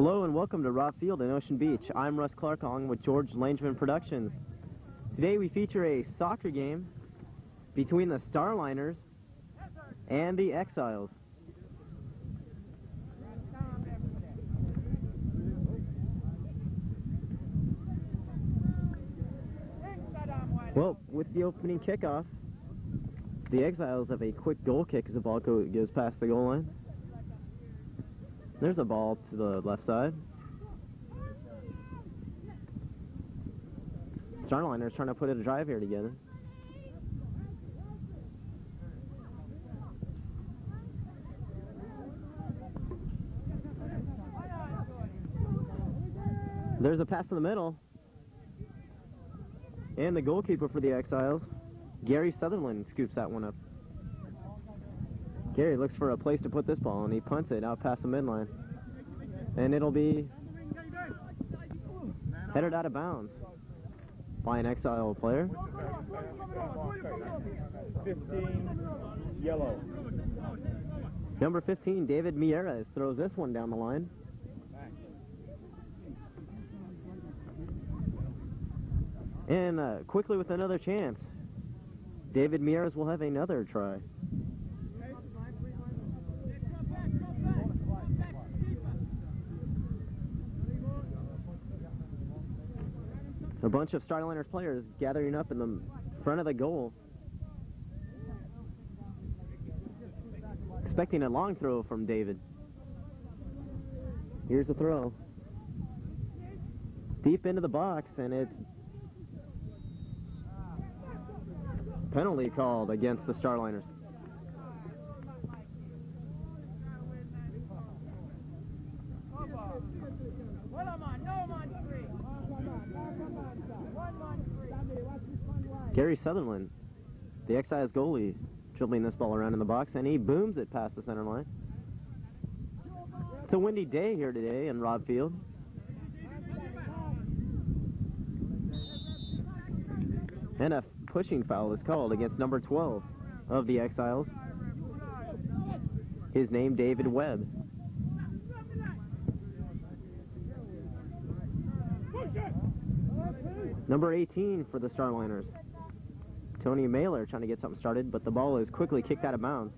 Hello and welcome to Rob Field in Ocean Beach. I'm Russ Clark along with George Langeman Productions. Today we feature a soccer game between the Starliners and the Exiles. Well, with the opening kickoff, the Exiles have a quick goal kick as the ball goes past the goal line. There's a ball to the left side. Starliners trying to put a drive here together. There's a pass in the middle. And the goalkeeper for the Exiles, Gary Sutherland, scoops that one up. Gary looks for a place to put this ball, and he punts it out past the midline. And it'll be headed out of bounds by an Exile player. 15, yellow. Number 15, David Mieres, throws this one down the line. And quickly with another chance, David Mieres will have another try. A bunch of Starliners players gathering up in the front of the goal, expecting a long throw from David. Here's the throw. Deep into the box, and it's penalty called against the Starliners. Gary Sutherland, the Exiles goalie, dribbling this ball around in the box, and he booms it past the center line. It's a windy day here today in Rob Field. And a pushing foul is called against number 12 of the Exiles. His name, David Webb. Number 18 for the Starliners, Tony Mailer, trying to get something started, but the ball is quickly kicked out of bounds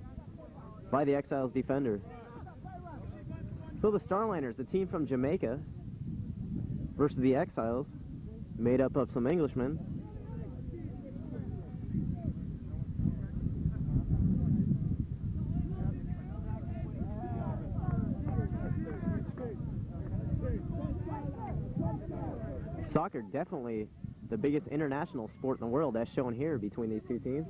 by the Exiles defender. So the Starliners, the team from Jamaica, versus the Exiles, made up of some Englishmen. Soccer, definitely the biggest international sport in the world, as shown here between these two teams.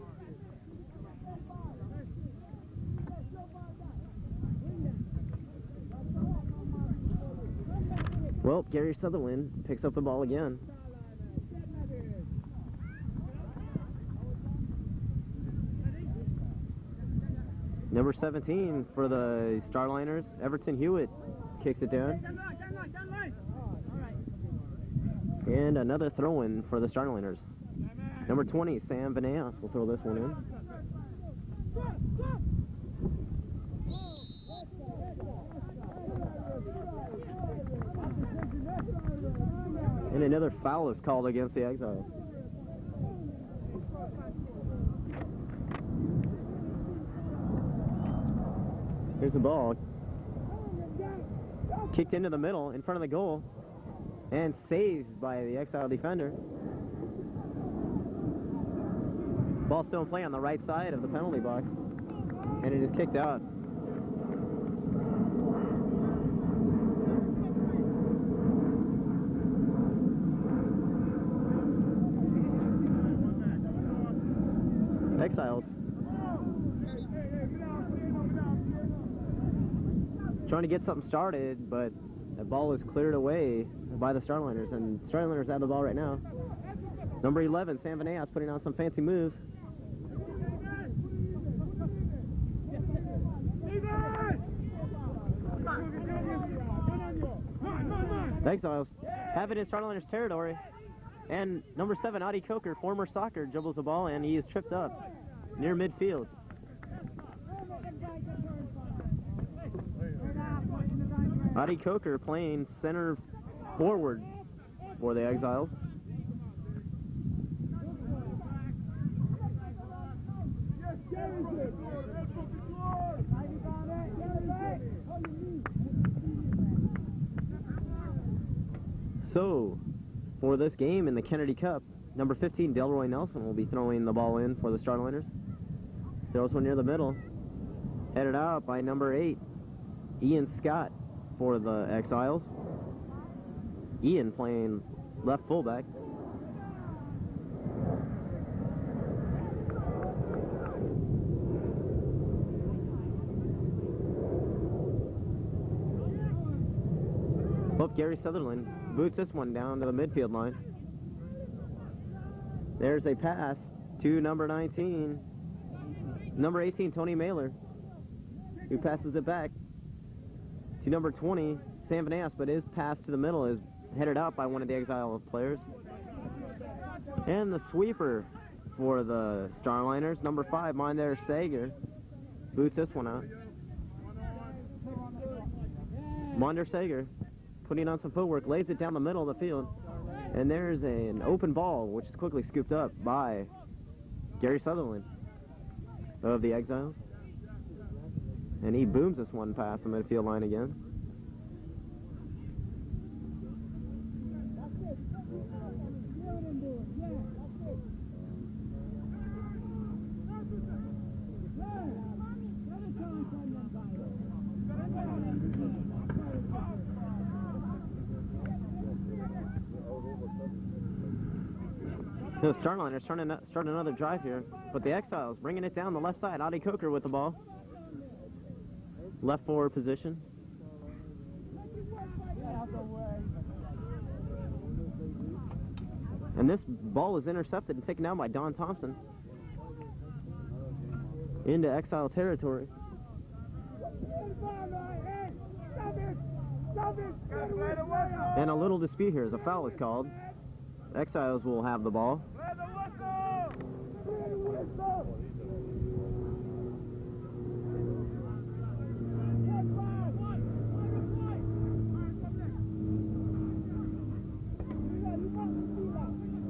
Well, Gary Sutherland picks up the ball again. Number 17 for the Starliners, Everton Hewitt, kicks it down. And another throw-in for the Starliners. Number 20, Sam Vanaeus, will throw this one in. And another foul is called against the Exiles. Here's the ball. Kicked into the middle, in front of the goal. And saved by the Exile defender. Ball still in play on the right side of the penalty box. And it is kicked out. Exiles trying to get something started, but the ball is cleared away by the Starliners, and Starliners have the ball right now. Number 11, Sam Vanaeus, putting on some fancy moves. Exiles have it in Starliners territory, and number 7, Audie Coker, former soccer, dribbles the ball, and he is tripped up near midfield. Adi Coker playing center forward for the Exiles. So, for this game in the Kennedy Cup, number 15, Delroy Nelson, will be throwing the ball in for the Starliners. Throws one near the middle. Headed out by number 8, Ian Scott for the Exiles. Ian playing left fullback. Oh, Gary Sutherland boots this one down to the midfield line. There's a pass to number 19. Number 18, Tony Mailer, who passes it back to number 20, Sam Vanass, but his pass to the middle is headed out by one of the Exile players. And the sweeper for the Starliners, number 5, Monder Sager, boots this one out. Monder Sager putting on some footwork, lays it down the middle of the field, and there's an open ball, which is quickly scooped up by Gary Sutherland of the Exiles. And he booms this one past the midfield line again. The Starliners trying to start another drive here, but the Exiles bringing it down the left side. Adi Coker with the ball. Left forward position. And this ball is intercepted and taken down by Don Thompson into Exile territory. And a little dispute here as a foul is called. Exiles will have the ball.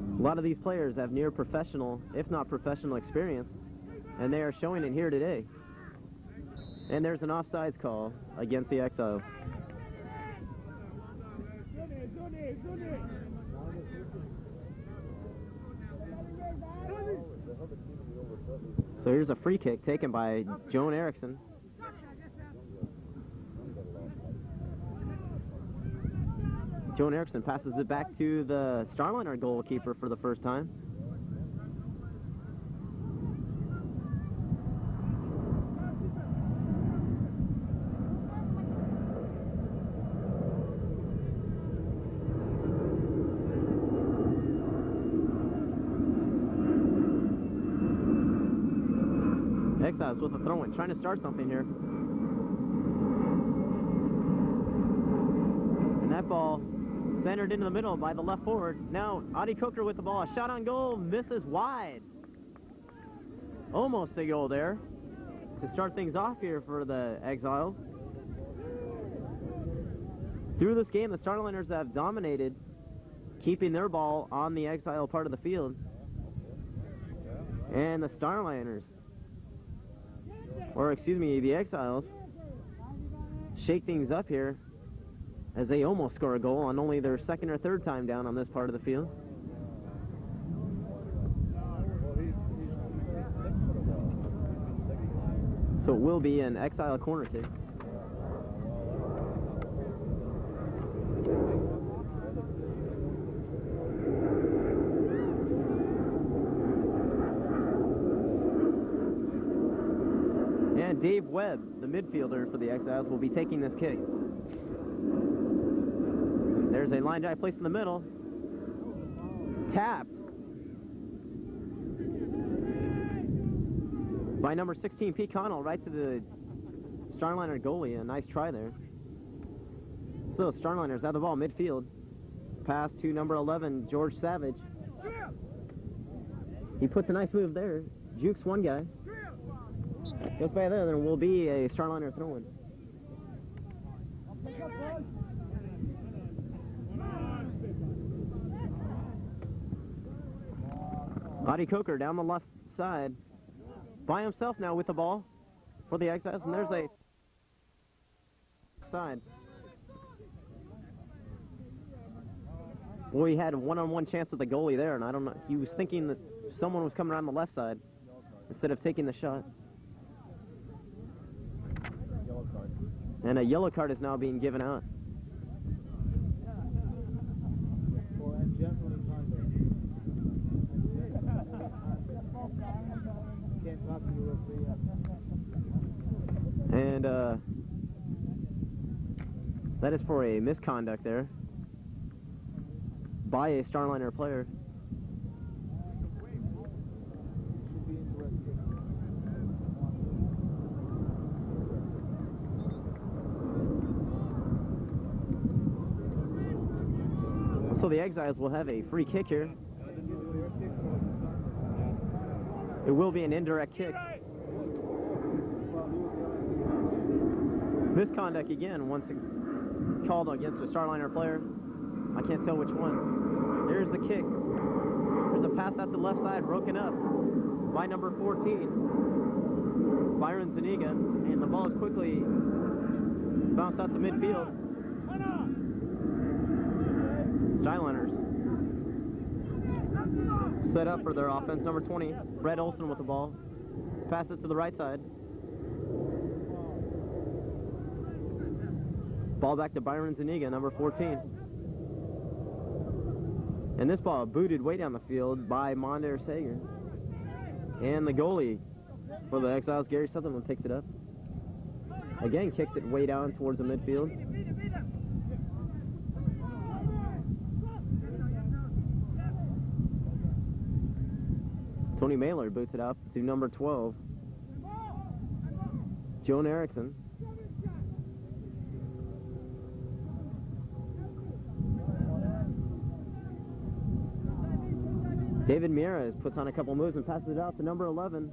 A lot of these players have near professional, if not professional experience, and they are showing it here today. And there's an offsides call against the Exiles. So here's a free kick taken by Joan Erickson. Joan Erickson passes it back to the Starliner goalkeeper for the first time. Exiles with a throw-in, trying to start something here. And that ball centered into the middle by the left forward. Now Adi Coker with the ball. A shot on goal, misses wide. Almost a goal there to start things off here for the Exiles. Through this game, the Starliners have dominated, keeping their ball on the Exile part of the field. And the Starliners, or excuse me, the Exiles, shake things up here as they almost score a goal on only their second or third time down on this part of the field. So it will be an Exile corner kick. And Dave Webb, the midfielder for the Exiles, will be taking this kick. There's a line drive placed in the middle. Tapped by number 16, Pete Connell, right to the Starliner goalie. A nice try there. So Starliners have the ball midfield. Pass to number 11, George Savage. He puts a nice move there. Jukes one guy. Goes by there, there will be a Starliner throw-in. Adi Coker down the left side. By himself now with the ball for the Exiles, and there's a side. Boy, he had a one-on-one chance at the goalie there, and I don't know. He was thinking that someone was coming around the left side instead of taking the shot. And a yellow card is now being given out. And that is for a misconduct there by a Starliner player. So the Exiles will have a free kick here. It will be an indirect kick. Misconduct again, once called against a Starliner player. I can't tell which one. There's the kick. There's a pass out the left side, broken up by number 14, Byron Zuniga, and the ball is quickly bounced out to midfield. Starliners set up for their offense. Number 20, Brett Olson with the ball. Pass it to the right side. Ball back to Byron Zuniga, number 14. And this ball booted way down the field by Mondaire Sager. And the goalie for the Exiles, Gary Sutherland, picks it up. Again, kicks it way down towards the midfield. Tony Mailer boots it up to number 12, Joan Erickson. David Mieres puts on a couple moves and passes it out to number 11,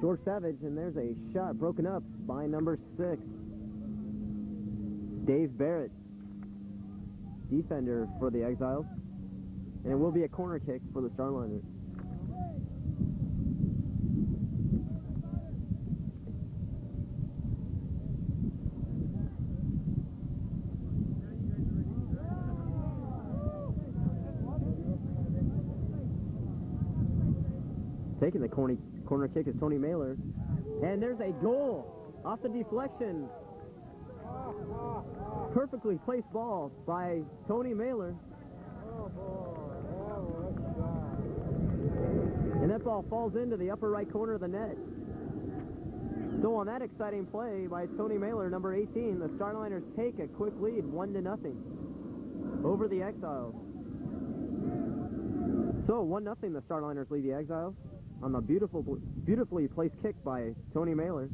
George Savage, and there's a shot broken up by number 6, Dave Barrett, defender for the Exiles, and it will be a corner kick for the Starliners. Taking the corner kick is Tony Mailer. And there's a goal off the deflection. Perfectly placed ball by Tony Mailer. And that ball falls into the upper right corner of the net. So on that exciting play by Tony Mailer, number 18, the Starliners take a quick lead, 1-0 over the Exiles. So 1-0 the Starliners lead the Exiles on the beautifully placed kick by Tony Mailer.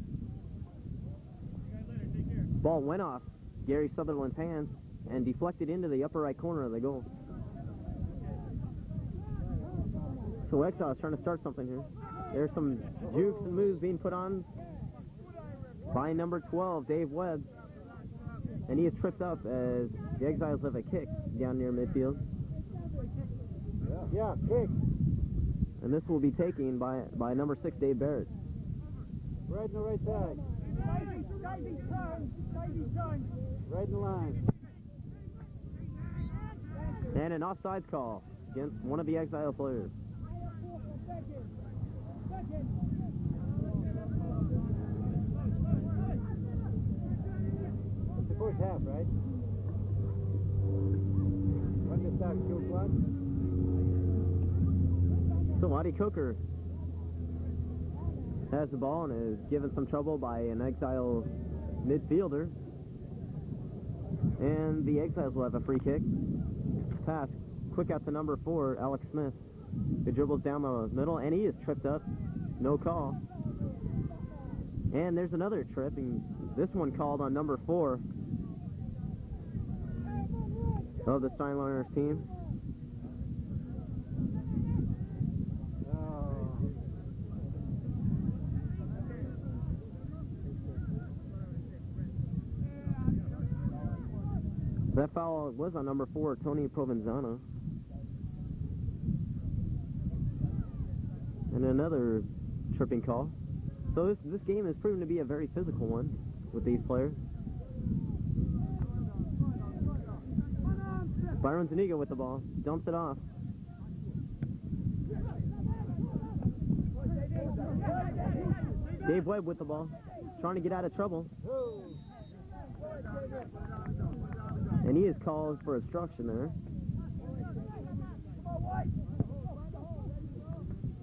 Ball went off Gary Sutherland's hands and deflected into the upper right corner of the goal. So Exiles trying to start something here. There's some jukes and moves being put on by number 12, Dave Webb. And he is tripped up as the Exiles have a kick down near midfield. Yeah, kick. And this will be taken by number 6, Dave Barrett. Right in the right side. Right in the line. And an offsides call against one of the Exile players. It's the first half, right? When to start, 2 o'clock? So Adi Coker has the ball and is given some trouble by an Exile midfielder. And the Exiles will have a free kick. Pass quick out to number 4, Alex Smith, who dribbles down the middle, and he is tripped up. No call. And there's another trip, and this one called on number 4 of the Starliners team. That foul was on number 4, Tony Provenzano. And another tripping call. So this game has proven to be a very physical one with these players. Byron Zuniga with the ball, dumps it off. Dave Webb with the ball, trying to get out of trouble. And he is called for obstruction there.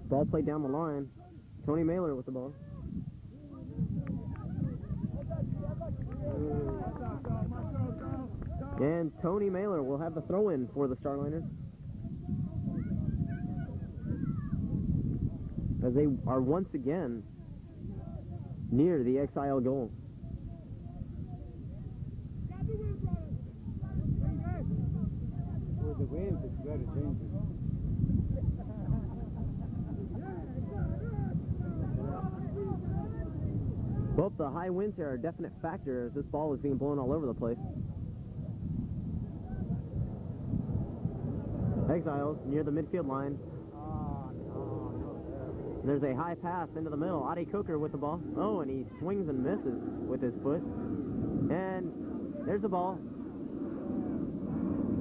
Ball played down the line. Tony Mailer with the ball. And Tony Mailer will have the throw-in for the Starliners, as they are once again near the Exile goal. With the wind, it's very dangerous. Well, the high winds here are a definite factor as this ball is being blown all over the place. Exiles near the midfield line. There's a high pass into the middle. Adi Coker with the ball. Oh, and he swings and misses with his foot. And there's the ball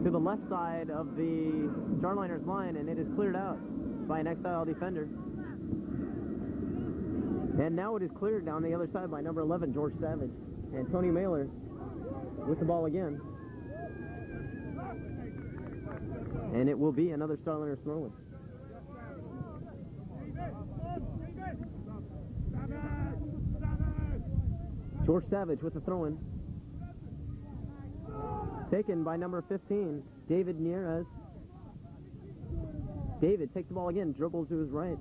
to the left side of the Starliners line, and it is cleared out by an Exile defender. And now it is cleared down the other side by number 11, George Savage. And Tony Mailer with the ball again. And it will be another Starliners throw-in. George Savage with the throw-in. Taken by number 15, David Nieres. David takes the ball again, dribbles to his right.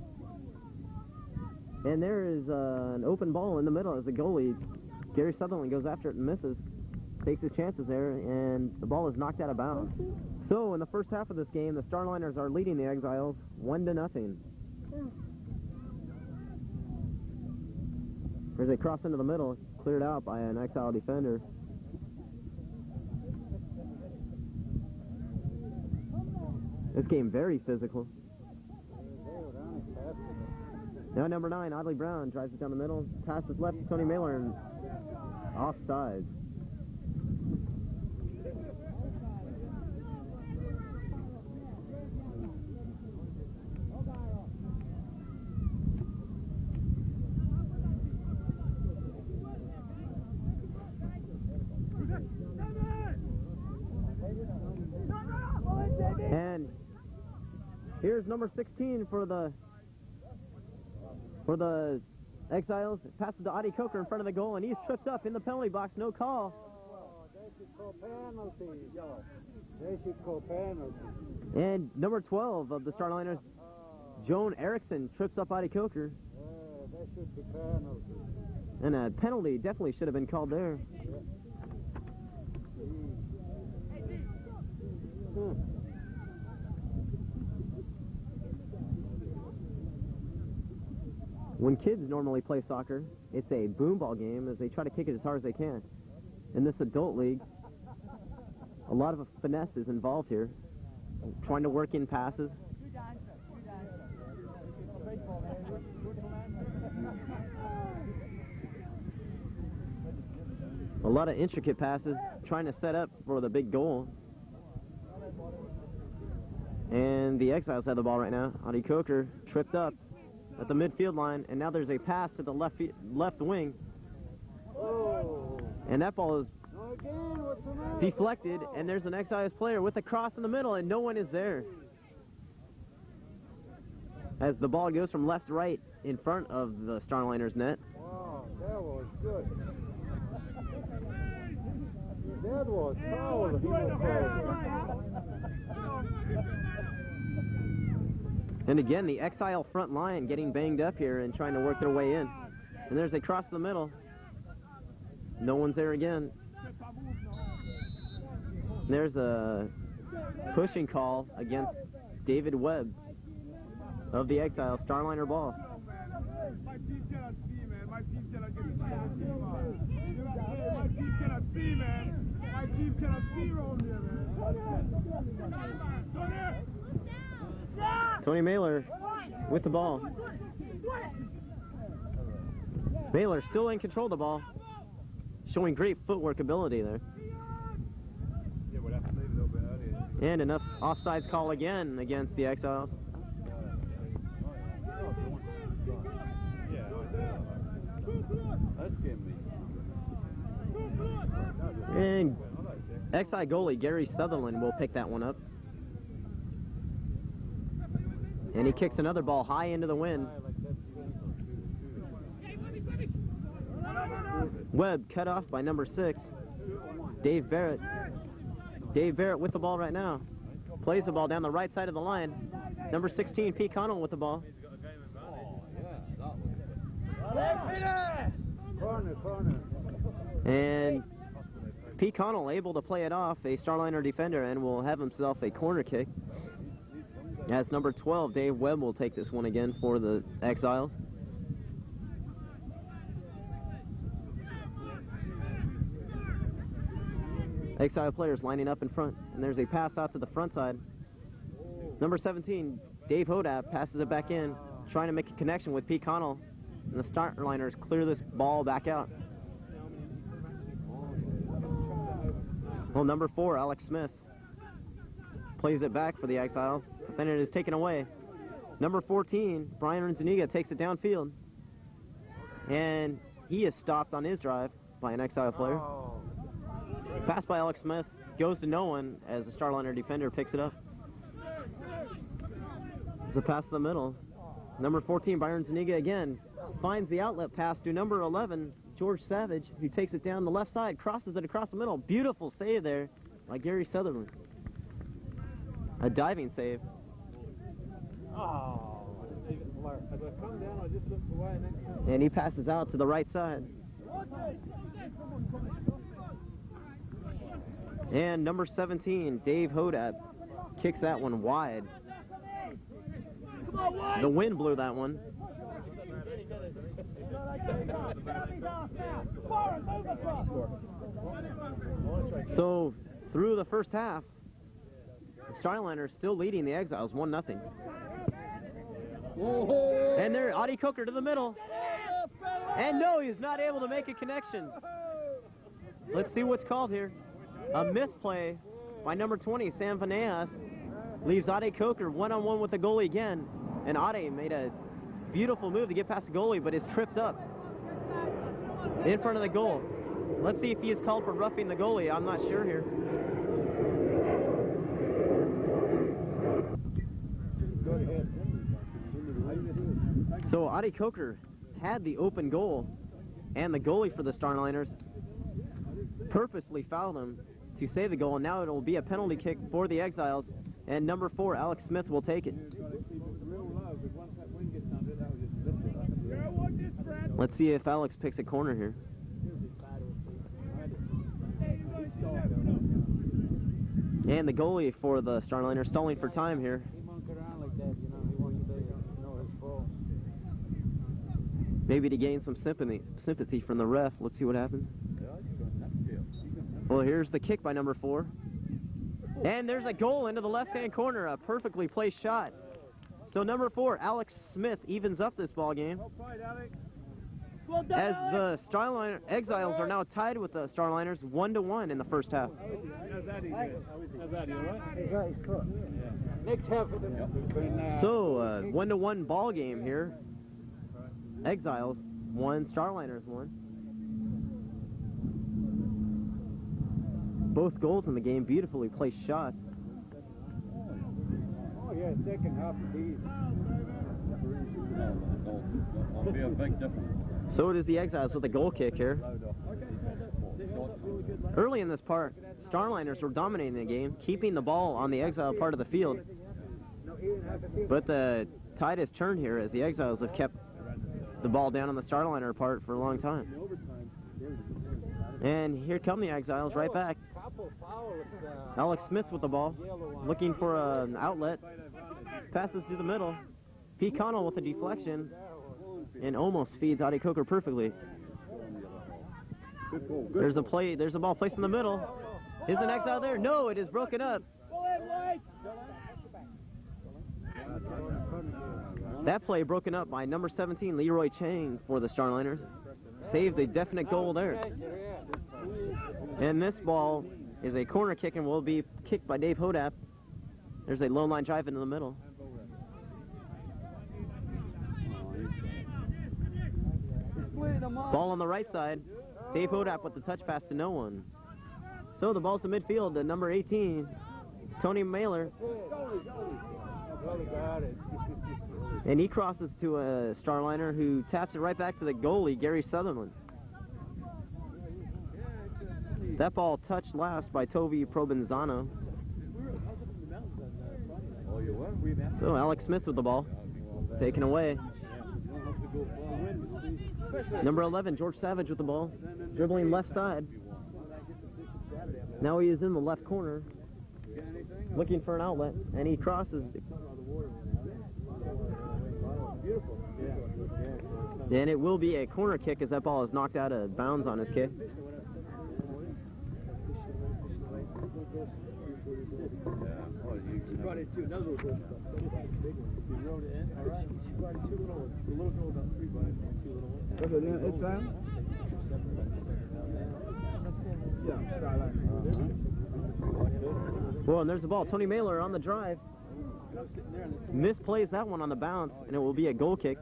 And there is an open ball in the middle as the goalie, Gary Sutherland, goes after it and misses. Takes his chances there, and the ball is knocked out of bounds. So in the first half of this game, the Starliners are leading the Exiles 1-0. There's a cross into the middle, cleared out by an Exile defender. This game very physical. Now number 9, Audley Brown, drives it down the middle, passes left to Tony Mailer, and offside. And here's number 16 for the Exiles. Passes to Adi Coker in front of the goal, and he's tripped up in the penalty box. No call. They should call penalty. They should call penalty. And number 12 of the Starliners, Joan Erickson, trips up Adi Coker. They should be penalty. And a penalty definitely should have been called there. When kids normally play soccer, it's a boom ball game as they try to kick it as hard as they can. In this adult league, a lot of finesse is involved here, trying to work in passes. A lot of intricate passes, trying to set up for the big goal. And the Exiles have the ball right now. Adi Coker tripped up at the midfield line, and now there's a pass to the left wing. Oh. And that ball is deflected, and there's an Exiles player with a cross in the middle, and no one is there. As the ball goes from left to right in front of the Starliners net. Wow, that was good. That was foul. He was foul. And again, the Exile front line getting banged up here and trying to work their way in. And there's a cross in the middle. No one's there again. There's a pushing call against David Webb of the Exile. Starliner ball. My team cannot see, man. My team cannot get the My team cannot see, man. My My team cannot see on there, man. Tony Mailer with the ball. Mailer still in control of the ball, showing great footwork ability there. And enough offsides call again against the Exiles. And Exile goalie Gary Sutherland will pick that one up. And he kicks another ball high into the wind. Webb cut off by number 6, Dave Barrett. Dave Barrett with the ball right now. Plays the ball down the right side of the line. Number 16, Pete Connell with the ball. Corner. And Pete Connell able to play it off, a Starliner defender, and will have himself a corner kick. As number 12, Dave Webb will take this one again for the Exiles. Exile players lining up in front, and there's a pass out to the front side. Number 17, Dave Hodap, passes it back in, trying to make a connection with Pete Connell, and the Starliners clear this ball back out. Well, number 4, Alex Smith, plays it back for the Exiles, but then it is taken away. Number 14, Brian Zuniga, takes it downfield, and he is stopped on his drive by an Exile player. Pass by Alex Smith goes to no one as the Starliner defender picks it up. There's a pass to the middle. Number 14, Byron Zuniga again finds the outlet pass to number 11, George Savage, who takes it down the left side, crosses it across the middle. Beautiful save there by Gary Sutherland. A diving save. And he passes out to the right side. And number 17, Dave Hodab, kicks that one wide. The wind blew that one. So, through the first half, the Starliners still leading the Exiles 1-0. And there, Audie Coker to the middle. And no, he's not able to make a connection. Let's see what's called here. A misplay by number 20, Sam Vaneas, leaves Ade Coker one-on-one with the goalie again. And Ade made a beautiful move to get past the goalie, but is tripped up in front of the goal. Let's see if he is called for roughing the goalie. I'm not sure here. So Ade Coker had the open goal, and the goalie for the Starliners purposely fouled him to save the goal, and now it will be a penalty kick for the Exiles, and number 4, Alex Smith, will take it. Let's see if Alex picks a corner here. And the goalie for the Starliners stalling for time here. Maybe to gain some sympathy from the ref. Let's see what happens. Well, here's the kick by number 4. And there's a goal into the left-hand corner, a perfectly placed shot. So number 4, Alex Smith, evens up this ball game. As the Exiles are now tied with the Starliners 1-1 in the first half. So 1-1 ball game here. Exiles 1, Starliners 1. Both goals in the game, beautifully placed shots. Oh yeah, second half of these. It'll be a big difference. So it is the Exiles with a goal kick here. Early in this part, Starliners were dominating the game, keeping the ball on the Exile part of the field. But the tide has turned here as the Exiles have kept the ball down on the Starliner part for a long time. And here come the Exiles right back. Alex Smith with the ball, looking for an outlet. Passes to the middle. Pete Connell with a deflection, and almost feeds Ade Coker perfectly. There's a ball placed in the middle, Is an exile there? No, it is broken up. That play broken up by number 17, Leroy Chang for the Starliners. Saved a definite goal there. And this ball is a corner kick and will be kicked by Dave Hodap. There's a low line drive into the middle. Ball on the right side. Dave Hodap with the touch pass to no one. So the ball's to midfield to number 18, Tony Mailer. And he crosses to a Starliner who taps it right back to the goalie, Gary Sutherland. That ball touched last by Tovi Provenzano. So Alex Smith with the ball, taken away. Number 11, George Savage with the ball, dribbling left side. Now he is in the left corner, looking for an outlet, and he crosses. And it will be a corner kick as that ball is knocked out of bounds on his kick. Well, and there's the ball. Tony Mailer on the drive. Misplays that one on the bounce, and it will be a goal kick.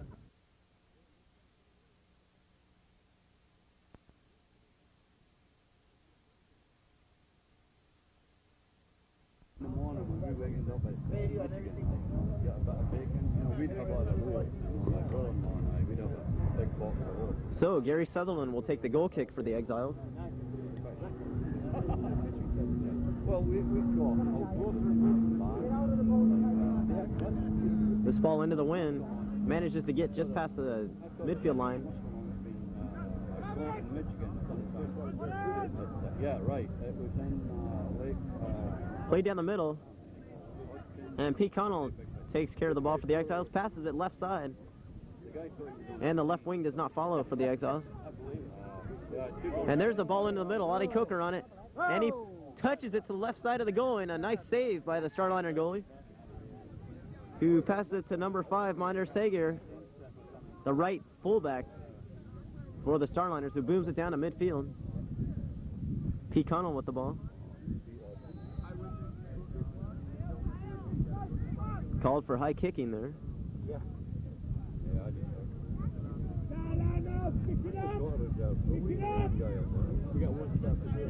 So Gary Sutherland will take the goal kick for the Exiles. This ball into the wind, manages to get just past the midfield line. Yeah, right. It was in Played down the middle, and Pete Connell takes care of the ball for the Exiles, passes it left side, and the left wing does not follow for the Exiles. And there's a ball into the middle, Audie Coker on it, and he touches it to the left side of the goal, and a nice save by the Starliner goalie, who passes it to number 5, Minder Sager, the right fullback for the Starliners, who booms it down to midfield. Pete Connell with the ball. Called for high kicking there. We got one step to do.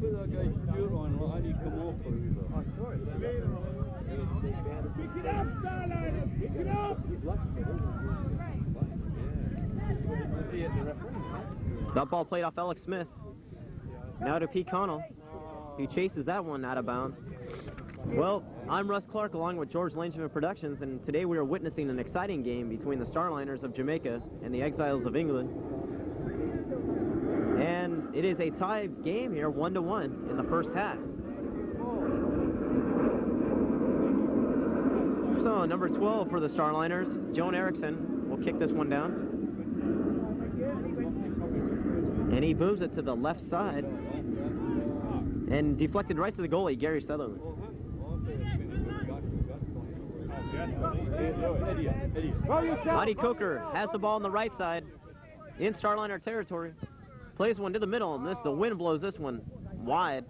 Put that guy's shirt on, how do you come off for you? Pick it up, Starliners! Pick it up! That ball played off Alex Smith. Now to Pete Connell, who chases that one out of bounds. Well, I'm Russ Clark along with George Langevin Productions, and today we are witnessing an exciting game between the Starliners of Jamaica and the Exiles of England. And it is a tie game here, 1-1 in the first half. So number 12 for the Starliners, Joan Erickson, will kick this one down. And he booms it to the left side and deflected right to the goalie, Gary Sutherland. Audie Coker has the ball on the right side in Starliner territory. Plays one to the middle, and the wind blows this one wide.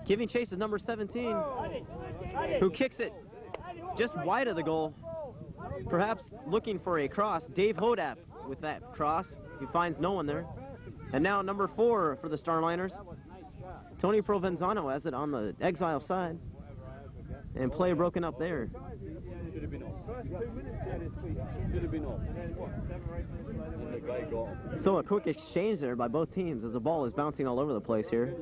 Giving chase is number 17, who kicks it just wide of the goal. Perhaps looking for a cross. Dave Hodap with that cross. He finds no one there. And now number 4 for the Starliners. Tony Provenzano has it on the Exile side. And play broken up there. Should have been off. Should have been off. And the guy got him. So a quick exchange there by both teams as the ball is bouncing all over the place here.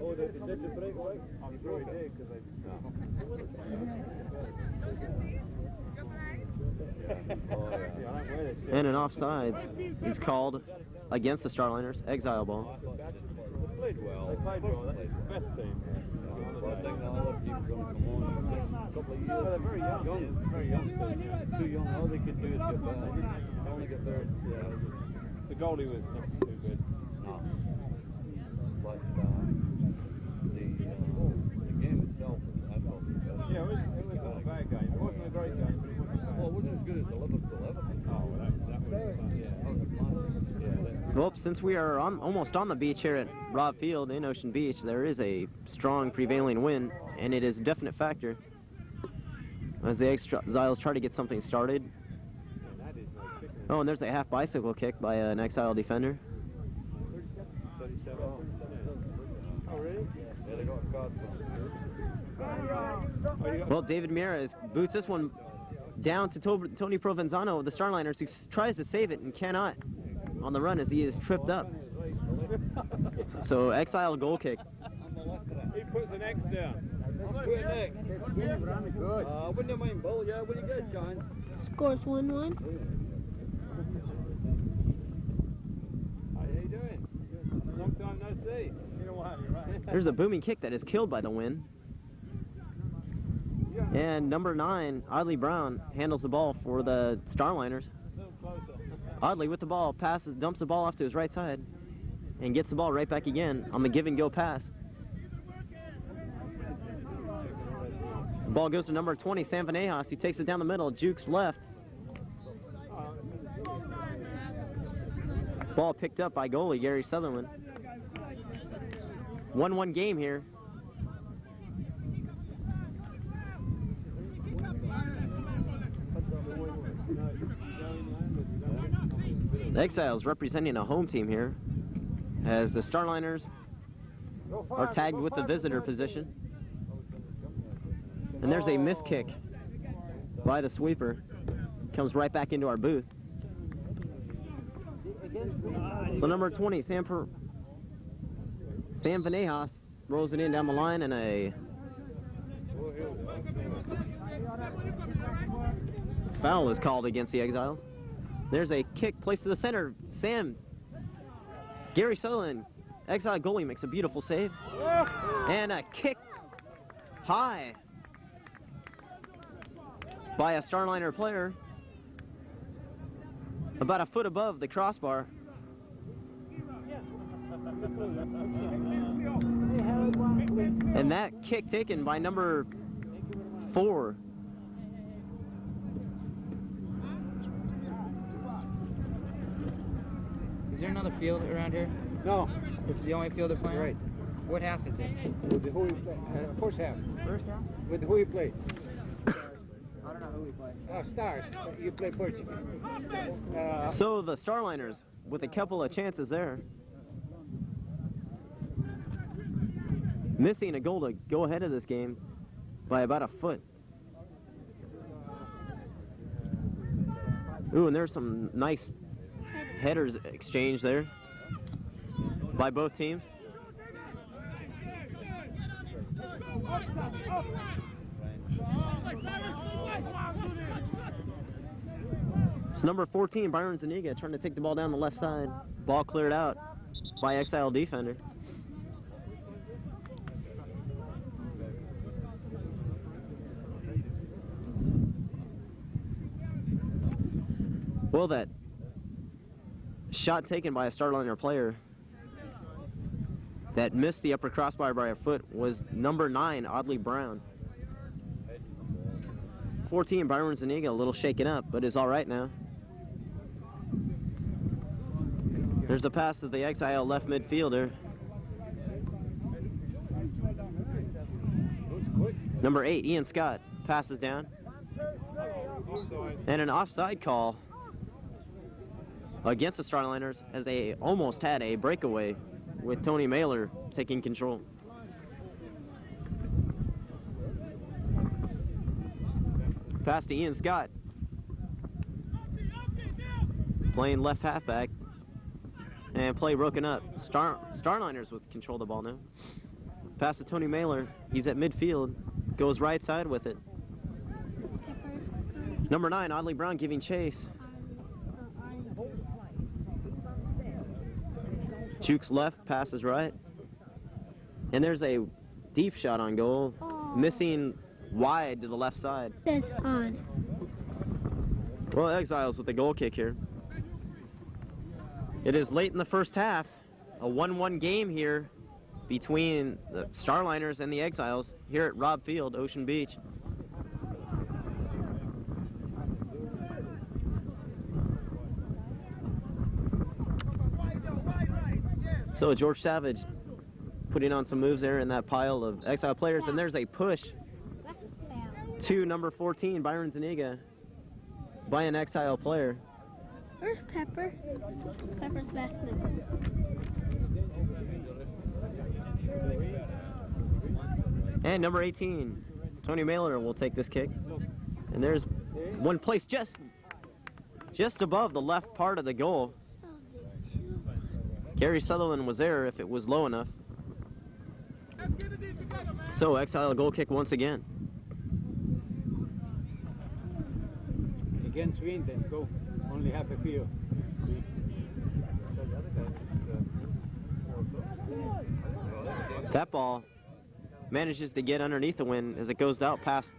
Oh, did the break away? I'm sure he did, because And an offsides is called against the Starliners. Exile ball. They played well. They played well. That's the best team. But I think the other team's going to come on in the next couple of years. They're very young. Very young. Too young. All they could do is get better. They didn't only get there. The goalie was not too good. No. but the game itself, I thought was better. Yeah, it was not a bad game. It wasn't a great game, but it wasn't bad. Well, it wasn't as good as the Liverpool Everton. Oh, well, that was Yeah, that was a classic. Yeah, Well, since we are almost on the beach here at Robb Field in Ocean Beach, there is a strong prevailing wind, and it is a definite factor as the Exiles try to get something started. Oh, and there's a half bicycle kick by an Exile defender. 37. Oh, really? Yeah, they got a card for Well, David Miera boots this one down to Tony Provenzano of the Starliners, who tries to save it and cannot on the run as he is tripped up. So Exile goal kick. He puts an X down. Put an X. Wouldn't mind ball, yeah, when you get a chance. Scores 1-1. How you doing? Long time no see. Been a while, you're right. There's a booming kick that is killed by the wind. And number 9, Audley Brown, handles the ball for the Starliners. Audley with the ball, passes, dumps the ball off to his right side, and gets the ball right back again on the give-and-go pass. The ball goes to number 20, Sam Vanejas, who takes it down the middle, jukes left. Ball picked up by goalie Gary Sutherland. 1-1 game here. The Exiles representing a home team here, as the Starliners are tagged with the visitor position. And there's a missed kick by the sweeper. Comes right back into our booth. So number 20, Sam Vanejas rolls it in down the line, and a foul is called against the Exiles. There's a kick placed to the center. Gary Sutherland, Exile goalie, makes a beautiful save. And a kick high by a Starliner player, about a foot above the crossbar. And that kick taken by number 4. Is there another field around here? No. This is the only field they're playing? Right. What half is this? With who you play? First half. First half? With who you play? I don't know who we play. Oh, Stars. You play Portuguese. So the Starliners with a couple of chances there. Missing a goal to go ahead of this game by about a foot. Ooh, and there's some nice headers exchanged there by both teams. It's number 14, Byron Zuniga, trying to take the ball down the left side. Ball cleared out by Exile defender. Well, that shot taken by a Starliner player that missed the upper crossbar by a foot was number 9, Audley Brown. 14, Byron Zuniga, a little shaken up, but is all right now. There's a pass to the Exile left midfielder. Number 8, Ian Scott, passes down. And an offside call against the Starliners, as they almost had a breakaway with Tony Mailer taking control. Pass to Ian Scott, playing left halfback, and play broken up. Starliners with control of the ball now. Pass to Tony Mailer, he's at midfield, goes right side with it. Number 9, Audley Brown giving chase. Jukes left, passes right. And there's a deep shot on goal, missing wide to the left side. That's on. Well, Exiles with the goal kick here. It is late in the first half. A 1-1 game here between the Starliners and the Exiles here at Robb Field, Ocean Beach. So George Savage putting on some moves there in that pile of Exile players, and there's a push to number 14, Byron Zuniga, by an Exile player. Where's Pepper? Pepper's last name. And number 18, Tony Mailer will take this kick. And there's one placed just above the left part of the goal. Gary Sutherland was there if it was low enough. So Exile goal kick once again. Against wind, then go. Only half a field. That ball manages to get underneath the wind as it goes out past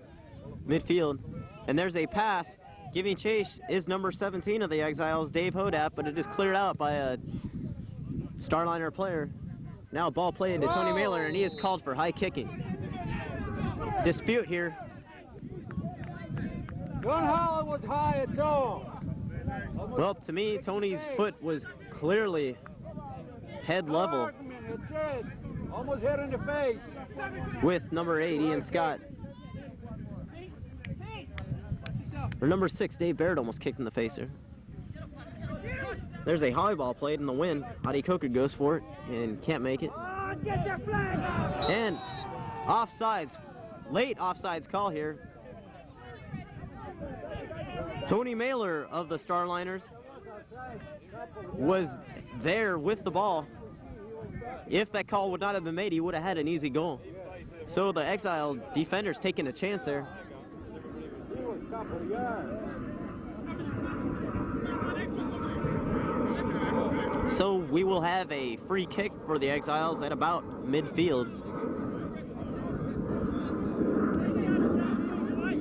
midfield. And there's a pass. Giving chase is number 17 of the Exiles, Dave Hodap, but it is cleared out by a Starliner player. Now ball play into Tony Mailer, and he is called for high kicking. Dispute here. Don't holler was high at all. Well, to me, Tony's foot was clearly head level That's it. Almost hit in the face. with number 8, Ian Scott. Or number 6, Dave Baird almost kicked in the face there. There's a high ball played in the wind. Adi Coker goes for it and can't make it. And offsides, late offsides call here. Tony Mailer of the Starliners was there with the ball. If that call would not have been made, he would have had an easy goal. So the Exile defenders taking a chance there. So we will have a free kick for the Exiles at about midfield.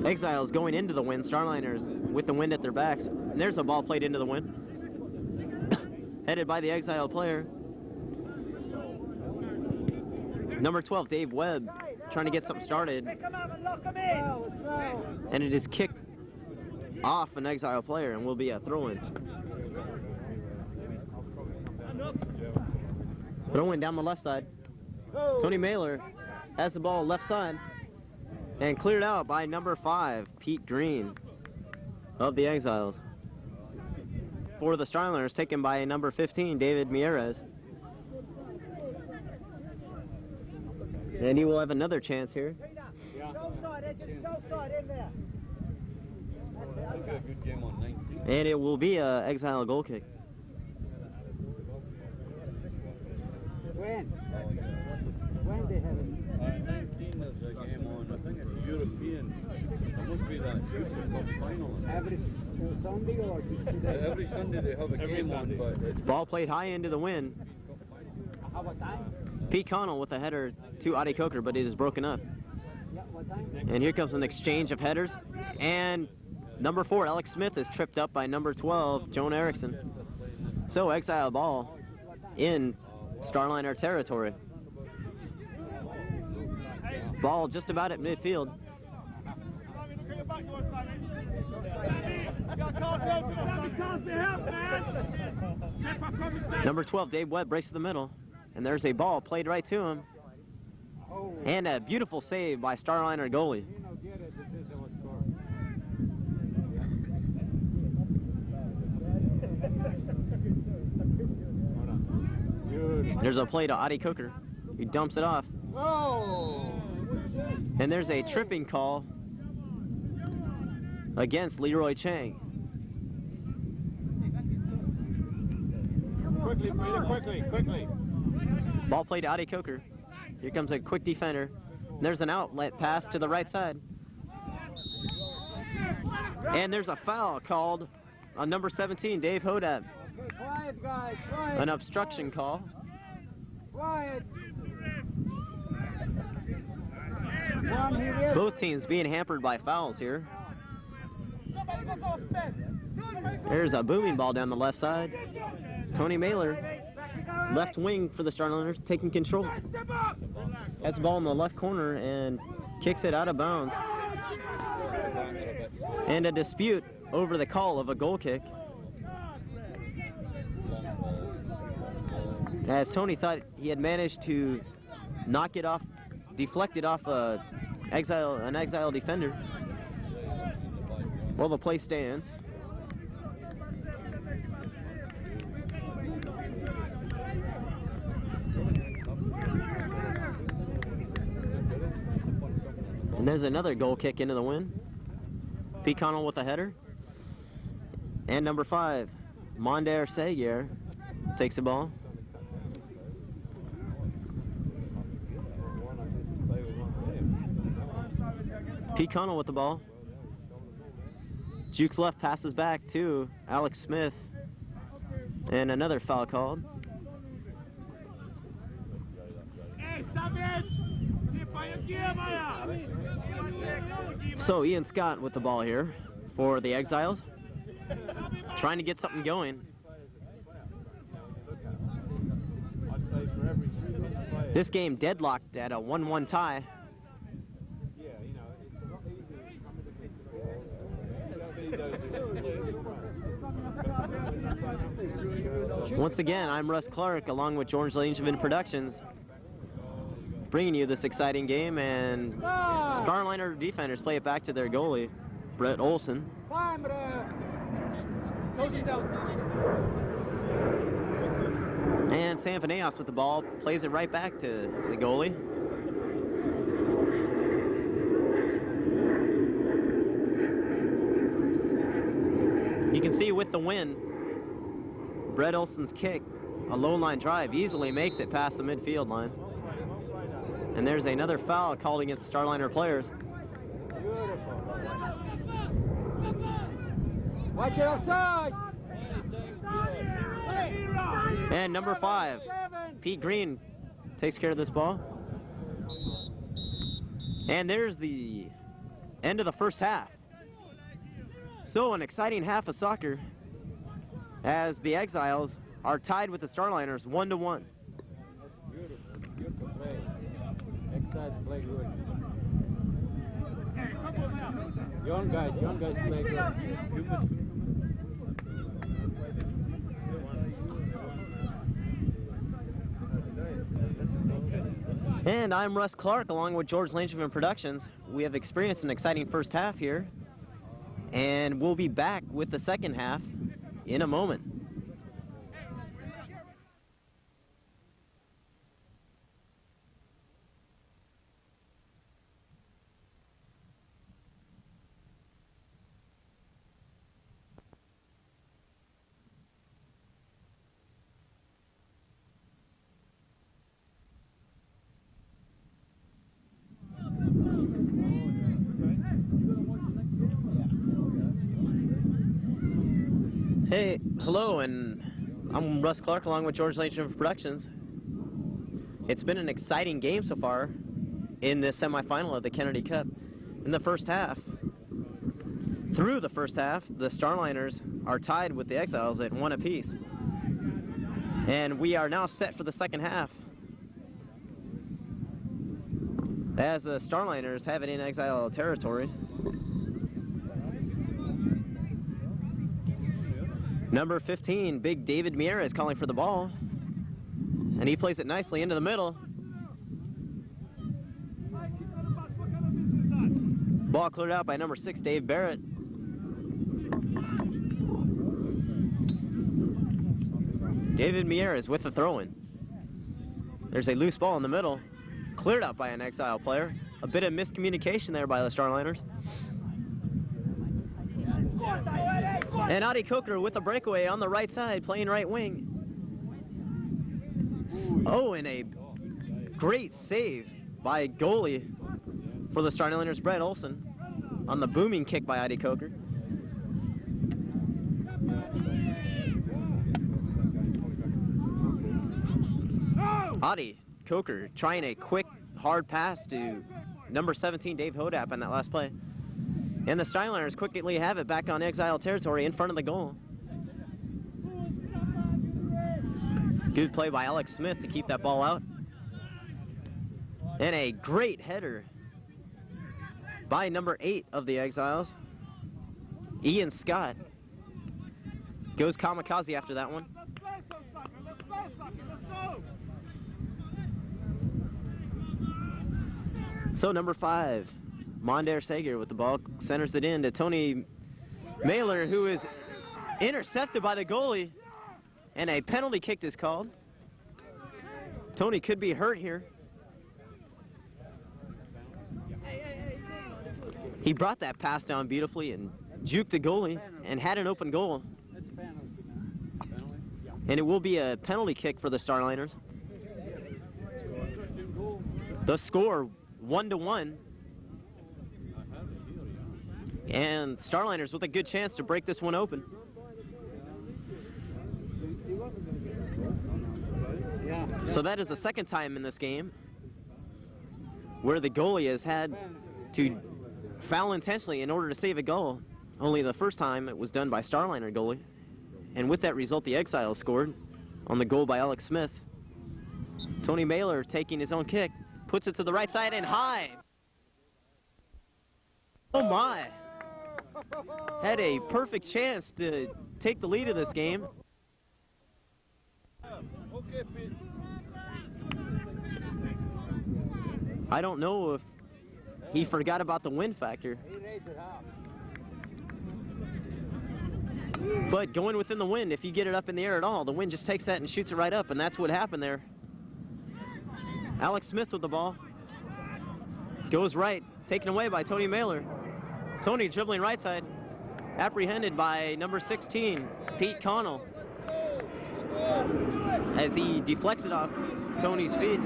Exiles going into the wind, Starliners with the wind at their backs. And there's a ball played into the wind. Headed by the Exile player. Number 12, Dave Webb, trying to get something started. And it is kicked off an Exile player and will be a throw-in. Throw-in down the left side. Tony Mailer has the ball left side and cleared out by number 5, Pete Green of the Exiles. For the Starliners, taken by number 15, David Mieres. And he will have another chance here. And it will be a Exile goal kick. When they have it? 19 is a game on, I think it's European. It must be that Super Cup final. Every Sunday or Every Sunday they have a game on, but it's Ball played high into the wind. how about time? Pete Connell with a header to Adi Coker, but it is broken up. Yeah, what time? And here comes an exchange of headers. And number 4, Alex Smith, is tripped up by number 12, Joan Erickson. So Exile ball in Starliner territory. Ball just about at midfield. Number 12, Dave Webb, breaks to the middle. And there's a ball played right to him. And a beautiful save by Starliner goalie. There's a play to Adi Coker. He dumps it off. And there's a tripping call against Leroy Chang. Quickly, Peter, quickly. Ball played to Adi Coker. Here comes a quick defender. And there's an outlet pass to the right side. And there's a foul called on number 17, Dave Hodab. Quiet, guys, quiet. An obstruction call. Quiet. Both teams being hampered by fouls here. There's a booming ball down the left side. Tony Mailer left wing for the Starliners, taking control. Has the ball in the left corner and kicks it out of bounds. And a dispute over the call of a goal kick, as Tony thought he had managed to knock it off, deflect it off an Exile defender. Well, the play stands. And there's another goal kick into the wind. Pete Connell with a header. And number 5, Mondaire Seguier takes the ball. Pete Connell with the ball. Jukes left, passes back to Alex Smith. And another foul called. So Ian Scott with the ball here for the Exiles, trying to get something going. This game deadlocked at a 1-1 tie. Once again, I'm Russ Clark along with George Langevin Productions, bringing you this exciting game, and Starliner defenders play it back to their goalie, Brett Olson. And Sam Vaneos with the ball, plays it right back to the goalie. You can see with the win, Brett Olson's kick, a low line drive, easily makes it past the midfield line. And there's another foul called against the Starliner players. Watch it offside! And number 5, Pete Green, takes care of this ball. And there's the end of the first half. So an exciting half of soccer as the Exiles are tied with the Starliners 1-1. Beautiful play. Exiles play good. Young guys play good. And I'm Russ Clark along with George Langevin Productions. We have experienced an exciting first half here, and we'll be back with the second half in a moment. Hey, hello, and I'm Russ Clark along with George Langevin Productions. It's been an exciting game so far in this semifinal of the Kennedy Cup. In the first half, through the first half, the Starliners are tied with the Exiles at 1 apiece. And we are now set for the second half, as the Starliners have it in Exile territory. Number 15, big David Miera, is calling for the ball, and he plays it nicely into the middle. Ball cleared out by number 6, Dave Barrett. David Miera is with the throw-in. There's a loose ball in the middle, cleared out by an Exile player. A bit of miscommunication there by the Starliners. And Adi Coker with a breakaway on the right side, playing right wing. Oh, and a great save by goalie for the Starliners, Brett Olson, on the booming kick by Adi Coker. Adi Coker trying a quick, hard pass to number 17, Dave Hodap, on that last play. And the Starliners quickly have it back on Exile territory in front of the goal. Good play by Alex Smith to keep that ball out. And a great header by number 8 of the Exiles, Ian Scott. Goes kamikaze after that one. So number 5, Mondaire Sager with the ball, centers it in to Tony Mailer, who is intercepted by the goalie, and a penalty kick is called. Tony could be hurt here. He brought that pass down beautifully and juked the goalie and had an open goal. And it will be a penalty kick for the Starliners. The score 1-1. And Starliners with a good chance to break this one open. So that is the second time in this game where the goalie has had to foul intentionally in order to save a goal. Only the first time it was done by Starliner goalie. And with that result, the Exiles scored on the goal by Alex Smith. Tony Mailer taking his own kick, puts it to the right side and high. Oh my. Had a perfect chance to take the lead of this game. I don't know if he forgot about the wind factor. But going within the wind, if you get it up in the air at all, the wind just takes that and shoots it right up, and that's what happened there. Alex Smith with the ball. Goes right, taken away by Tony Mailer. Tony dribbling right side. Apprehended by number 16, Pete Connell. As he deflects it off Tony's feet.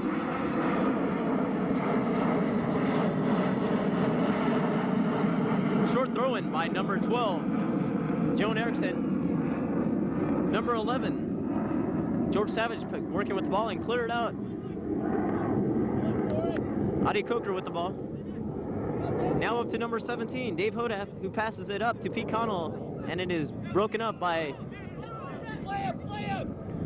Short throw-in by number 12, Joan Erickson. Number 11, George Savage working with the ball and cleared it out. Adi Coker with the ball. Now up to number 17, Dave Hodap, who passes it up to Pete Connell, and it is broken up by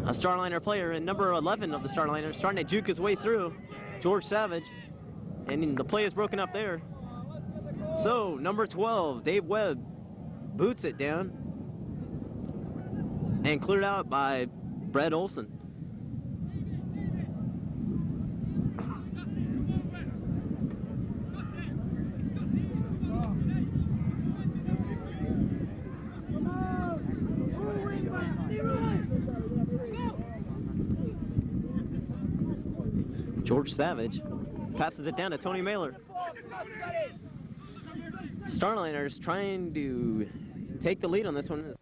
a Starliner player. And number 11 of the Starliners starting to juke his way through, George Savage, and the play is broken up there. So, number 12, Dave Webb, boots it down and cleared out by Brett Olson. George Savage passes it down to Tony Mailer. Starliners trying to take the lead on this one.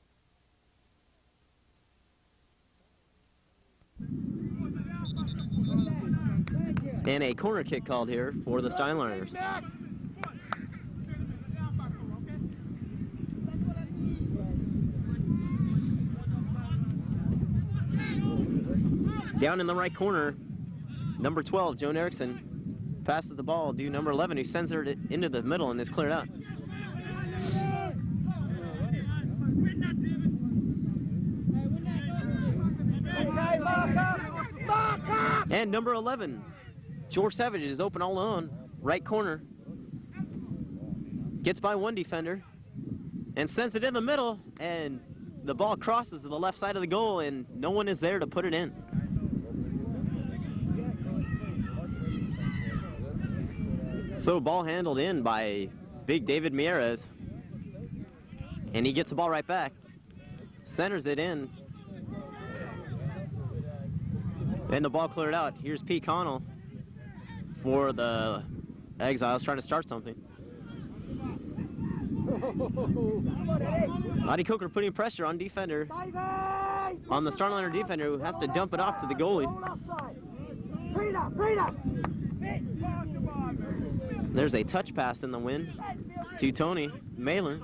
And a corner kick called here for the Starliners. Down in the right corner, number 12, Joan Erickson, passes the ball to number 11, who sends it into the middle and is cleared out. And number 11, George Savage is open all alone, right corner. Gets by one defender and sends it in the middle, and the ball crosses to the left side of the goal, and no one is there to put it in. So ball handled in by big David Mieres, and he gets the ball right back, centers it in, and the ball cleared out. Here's Pete Connell for the Exiles trying to start something. Adi Coker putting pressure on defender, on the Starliner defender, who has to dump it off to the goalie. There's a touch pass in the wind to Tony Mailer.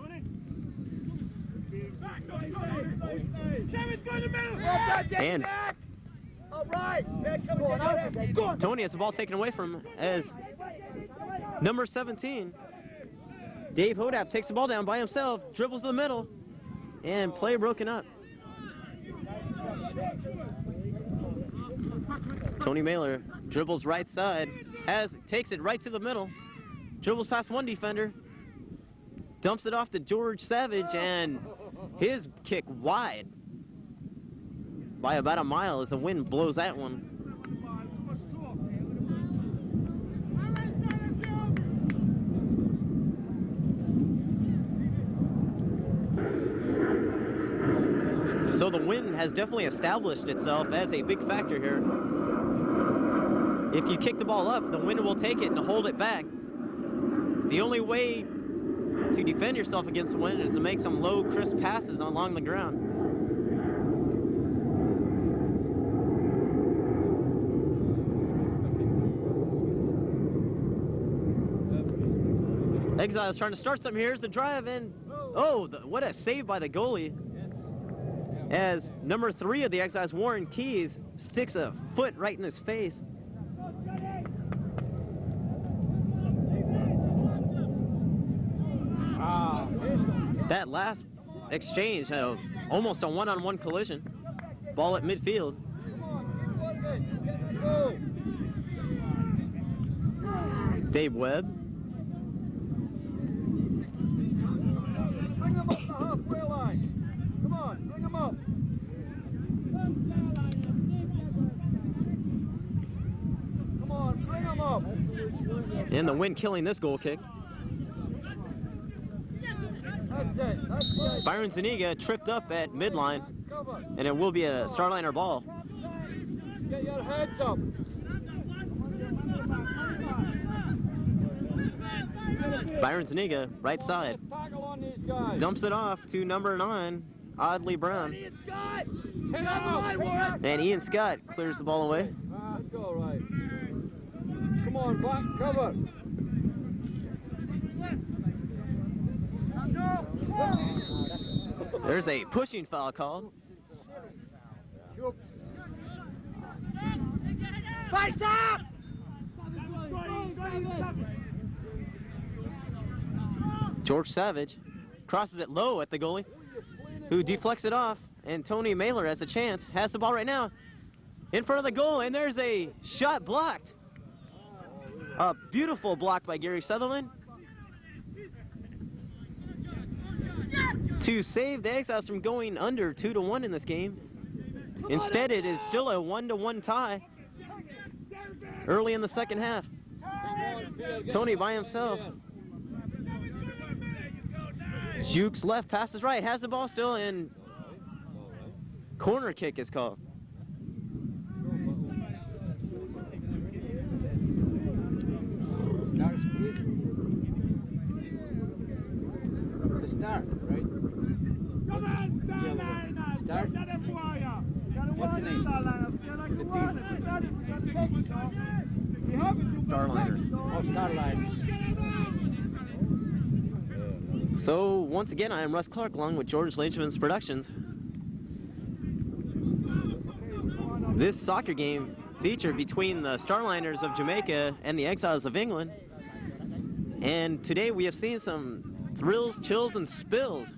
And Tony has the ball taken away from him as number 17, Dave Hodap, takes the ball down by himself, dribbles to the middle, and play broken up. Tony Mailer dribbles right side, takes it right to the middle, dribbles past one defender, dumps it off to George Savage, and his kick wide by about a mile as the wind blows that one. So the wind has definitely established itself as a big factor here. If you kick the ball up, the wind will take it and hold it back. The only way to defend yourself against the wind is to make some low, crisp passes along the ground. Exiles trying to start something. Here's the drive in. Oh, what a save by the goalie. As number 3 of the Exiles, Warren Keys, sticks a foot right in his face. That last exchange, almost a one-on-one collision. Ball at midfield. Dave Webb. Bring them up the halfway line. Come on, bring them up. Come on, bring them up. And the wind killing this goal kick. That's it. That's it. Byron Zuniga tripped up at midline, and it will be a Starliner ball. Get your heads up. Byron Zuniga, right side. Tackle on these guys. Dumps it off to number 9, Audley Brown. Hit on the line, Warren. And Ian Scott clears the ball away. That's all right. Come on, back cover. There's a pushing foul called. Face up! George Savage crosses it low at the goalie, who deflects it off, and Tony Mailer has a chance, has the ball right now, in front of the goal, and there's a shot blocked. A beautiful block by Gary Sutherland to save the Exiles from going under 2-1 in this game. Instead, it is still a 1-1 tie early in the second half. Tony by himself. Jukes left, passes right, has the ball still, and corner kick is called. Start squeeze. The start, right? Start. What's the name? The team. Starliners. Oh, Starliners. So, once again, I am Russ Clark along with George Lynchman's Productions. This soccer game featured between the Starliners of Jamaica and the Exiles of England. And today we have seen some thrills, chills, and spills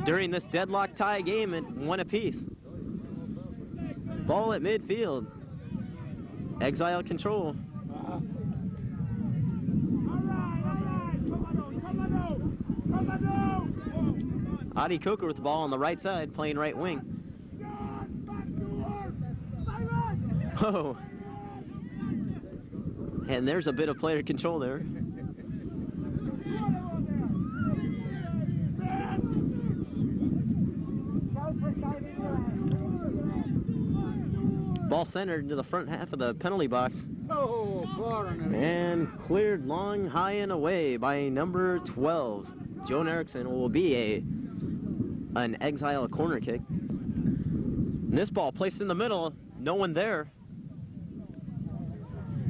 during this deadlock tie game at 1 apiece. Ball at midfield. Exile control. Adi Coker with the ball on the right side, playing right wing. Oh. And there's a bit of player control there. Ball centered into the front half of the penalty box. And cleared long, high, and away by number 12. Joan Erickson will be an Exile corner kick. And this ball placed in the middle, no one there.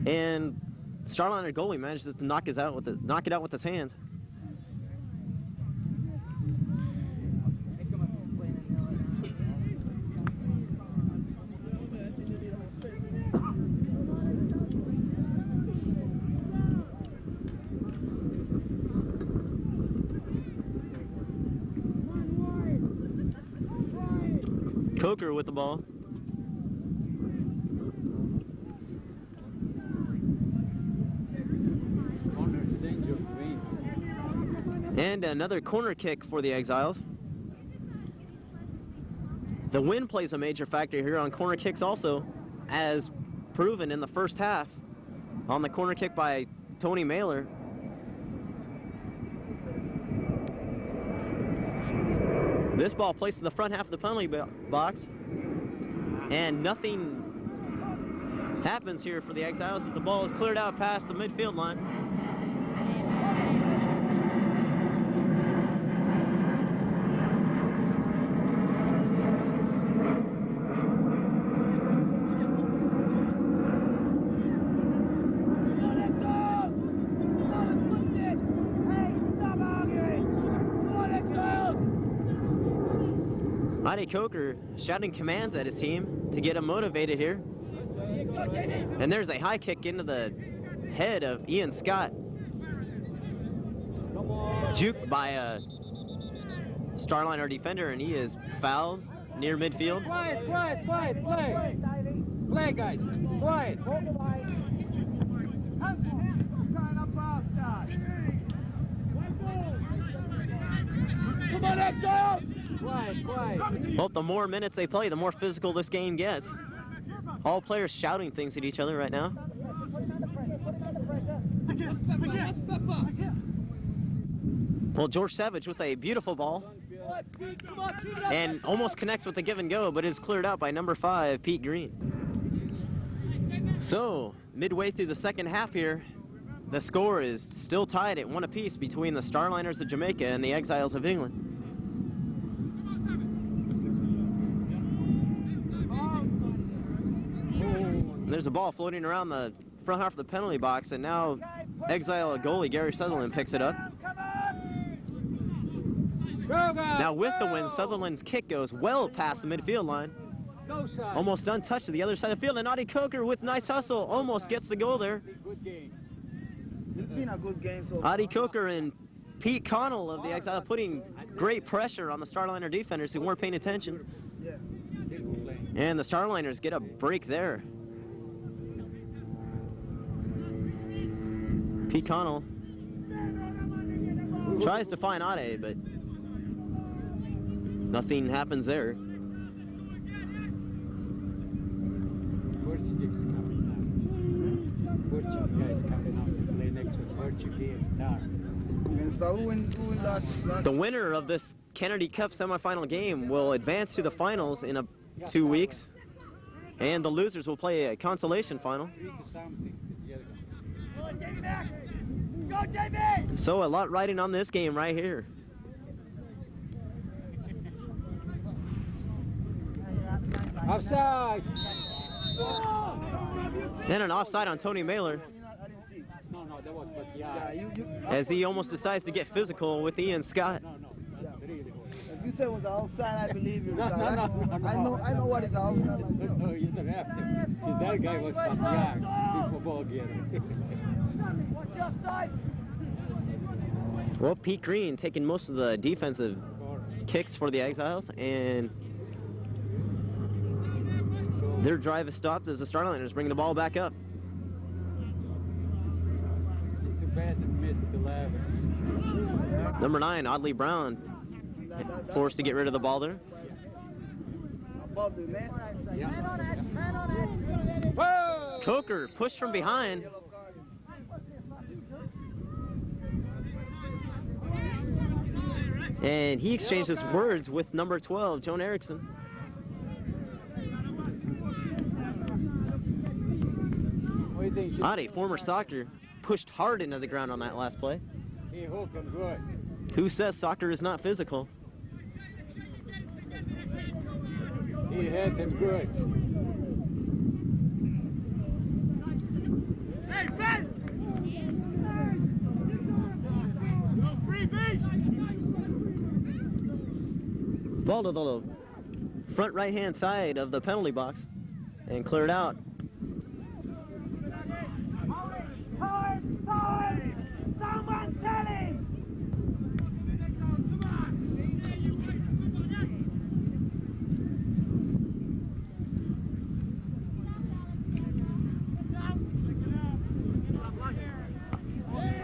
And Starliner goalie manages to knock it out with his hands. Coker with the ball. And another corner kick for the Exiles. The wind plays a major factor here on corner kicks also, as proven in the first half on the corner kick by Tony Mailer. This ball placed in the front half of the penalty box, and nothing happens here for the Exiles as the ball is cleared out past the midfield line. Adi Coker shouting commands at his team to get him motivated here. And there's a high kick into the head of Ian Scott. Juked by a Starliner defender, and he is fouled near midfield. Quiet, quiet, quiet, play. Play, guys. Quiet. Come on, Exiles! Quiet, quiet. Well, the more minutes they play, the more physical this game gets. All players shouting things at each other right now. Well, George Savage with a beautiful ball and almost connects with the give and go, but is cleared out by number 5, Pete Green. So, midway through the second half here, the score is still tied at 1 apiece between the Starliners of Jamaica and the Exiles of England. There's a ball floating around the front half of the penalty box, and now Exile goalie Gary Sutherland picks it up. Now with the win, Sutherland's kick goes well past the midfield line. Almost untouched to the other side of the field, and Adi Coker with nice hustle almost gets the goal there. It's been a good game so far. Adi Coker and Pete Connell of the Exile putting great pressure on the Starliner defenders who weren't paying attention. Yeah. And the Starliners get a break there. Pete Connell tries to find Ade, but nothing happens there. Portuguese coming now. Portuguese coming out to play next with Portuguese Star. The winner of this Kennedy Cup semifinal game will advance to the finals in 2 weeks, and the losers will play a consolation final. So a lot riding on this game right here. Offside! And an offside on Tony Mailer, No, that was but yeah. as he almost decides to get physical with Ian Scott. If you said it was outside, I believe you. No. I know what is outside myself. No, you don't have to. See, that guy was but yeah. Big football getter. Well, Pete Green taking most of the defensive kicks for the Exiles, and their drive is stopped as the Starliners bring the ball back up. It's too bad to miss at the 11. Number 9, Audley Brown, forced to get rid of the ball there. Above the net. Whoa! Coker pushed from behind. And he exchanges words with number 12, Joan Erickson. What do you think? Adi, former soccer, pushed hard into the ground on that last play. He hooked him good. Who says soccer is not physical? He hit him good. Hey, Ben! Ball to the front right-hand side of the penalty box and cleared out. Time! Someone tell him!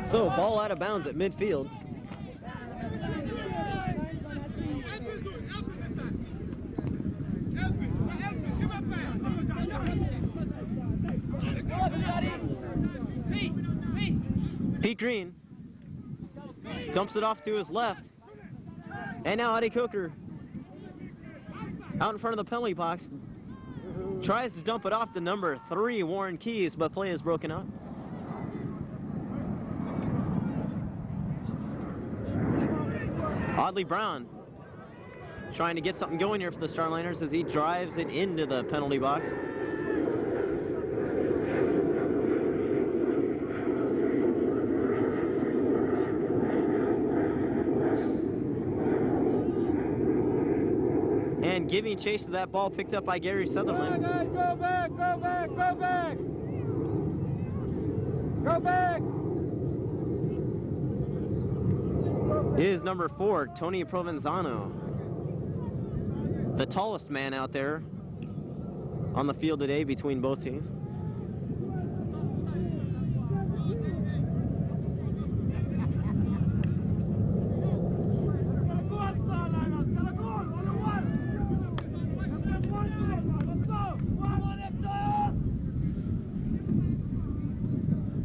So, ball out of bounds at midfield. Pete Green dumps it off to his left. And now Adi Coker out in front of the penalty box. Tries to dump it off to number 3, Warren Keys, but play is broken up. Audley Brown trying to get something going here for the Starliners as he drives it into the penalty box. And giving chase to that ball picked up by Gary Sutherland. Guys, go back, go back, go back! Go back! Is number 4, Tony Provenzano. The tallest man out there on the field today between both teams.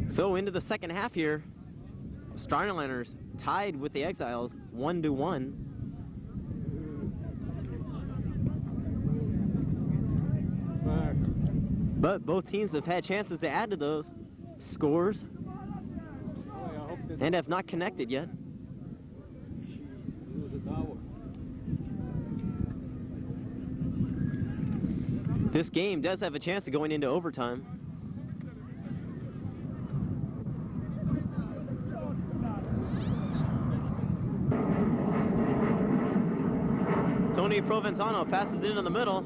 So into the second half here, Starliners tied with the Exiles 1-1. But both teams have had chances to add to those scores and have not connected yet. This game does have a chance of going into overtime. Tony Provenzano passes it into the middle,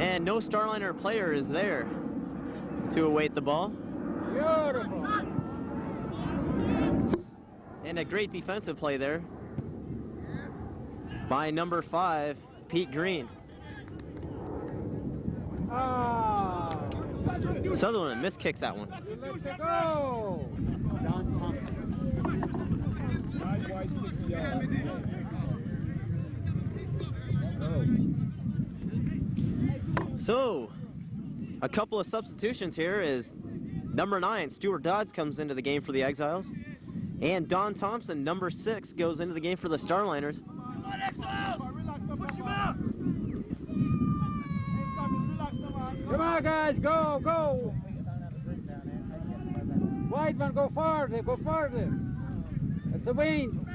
and no Starliner player is there to await the ball. Beautiful. And a great defensive play there by number 5, Pete Green. Sutherland miskicks that one. Let's go. Don Thompson. 9 wide, 6 yard. So, a couple of substitutions here is number 9, Stuart Dodds, comes into the game for the Exiles. And Don Thompson, number 6, goes into the game for the Starliners. Come on, guys, go, go. White one, go farther, go farther. That's a win.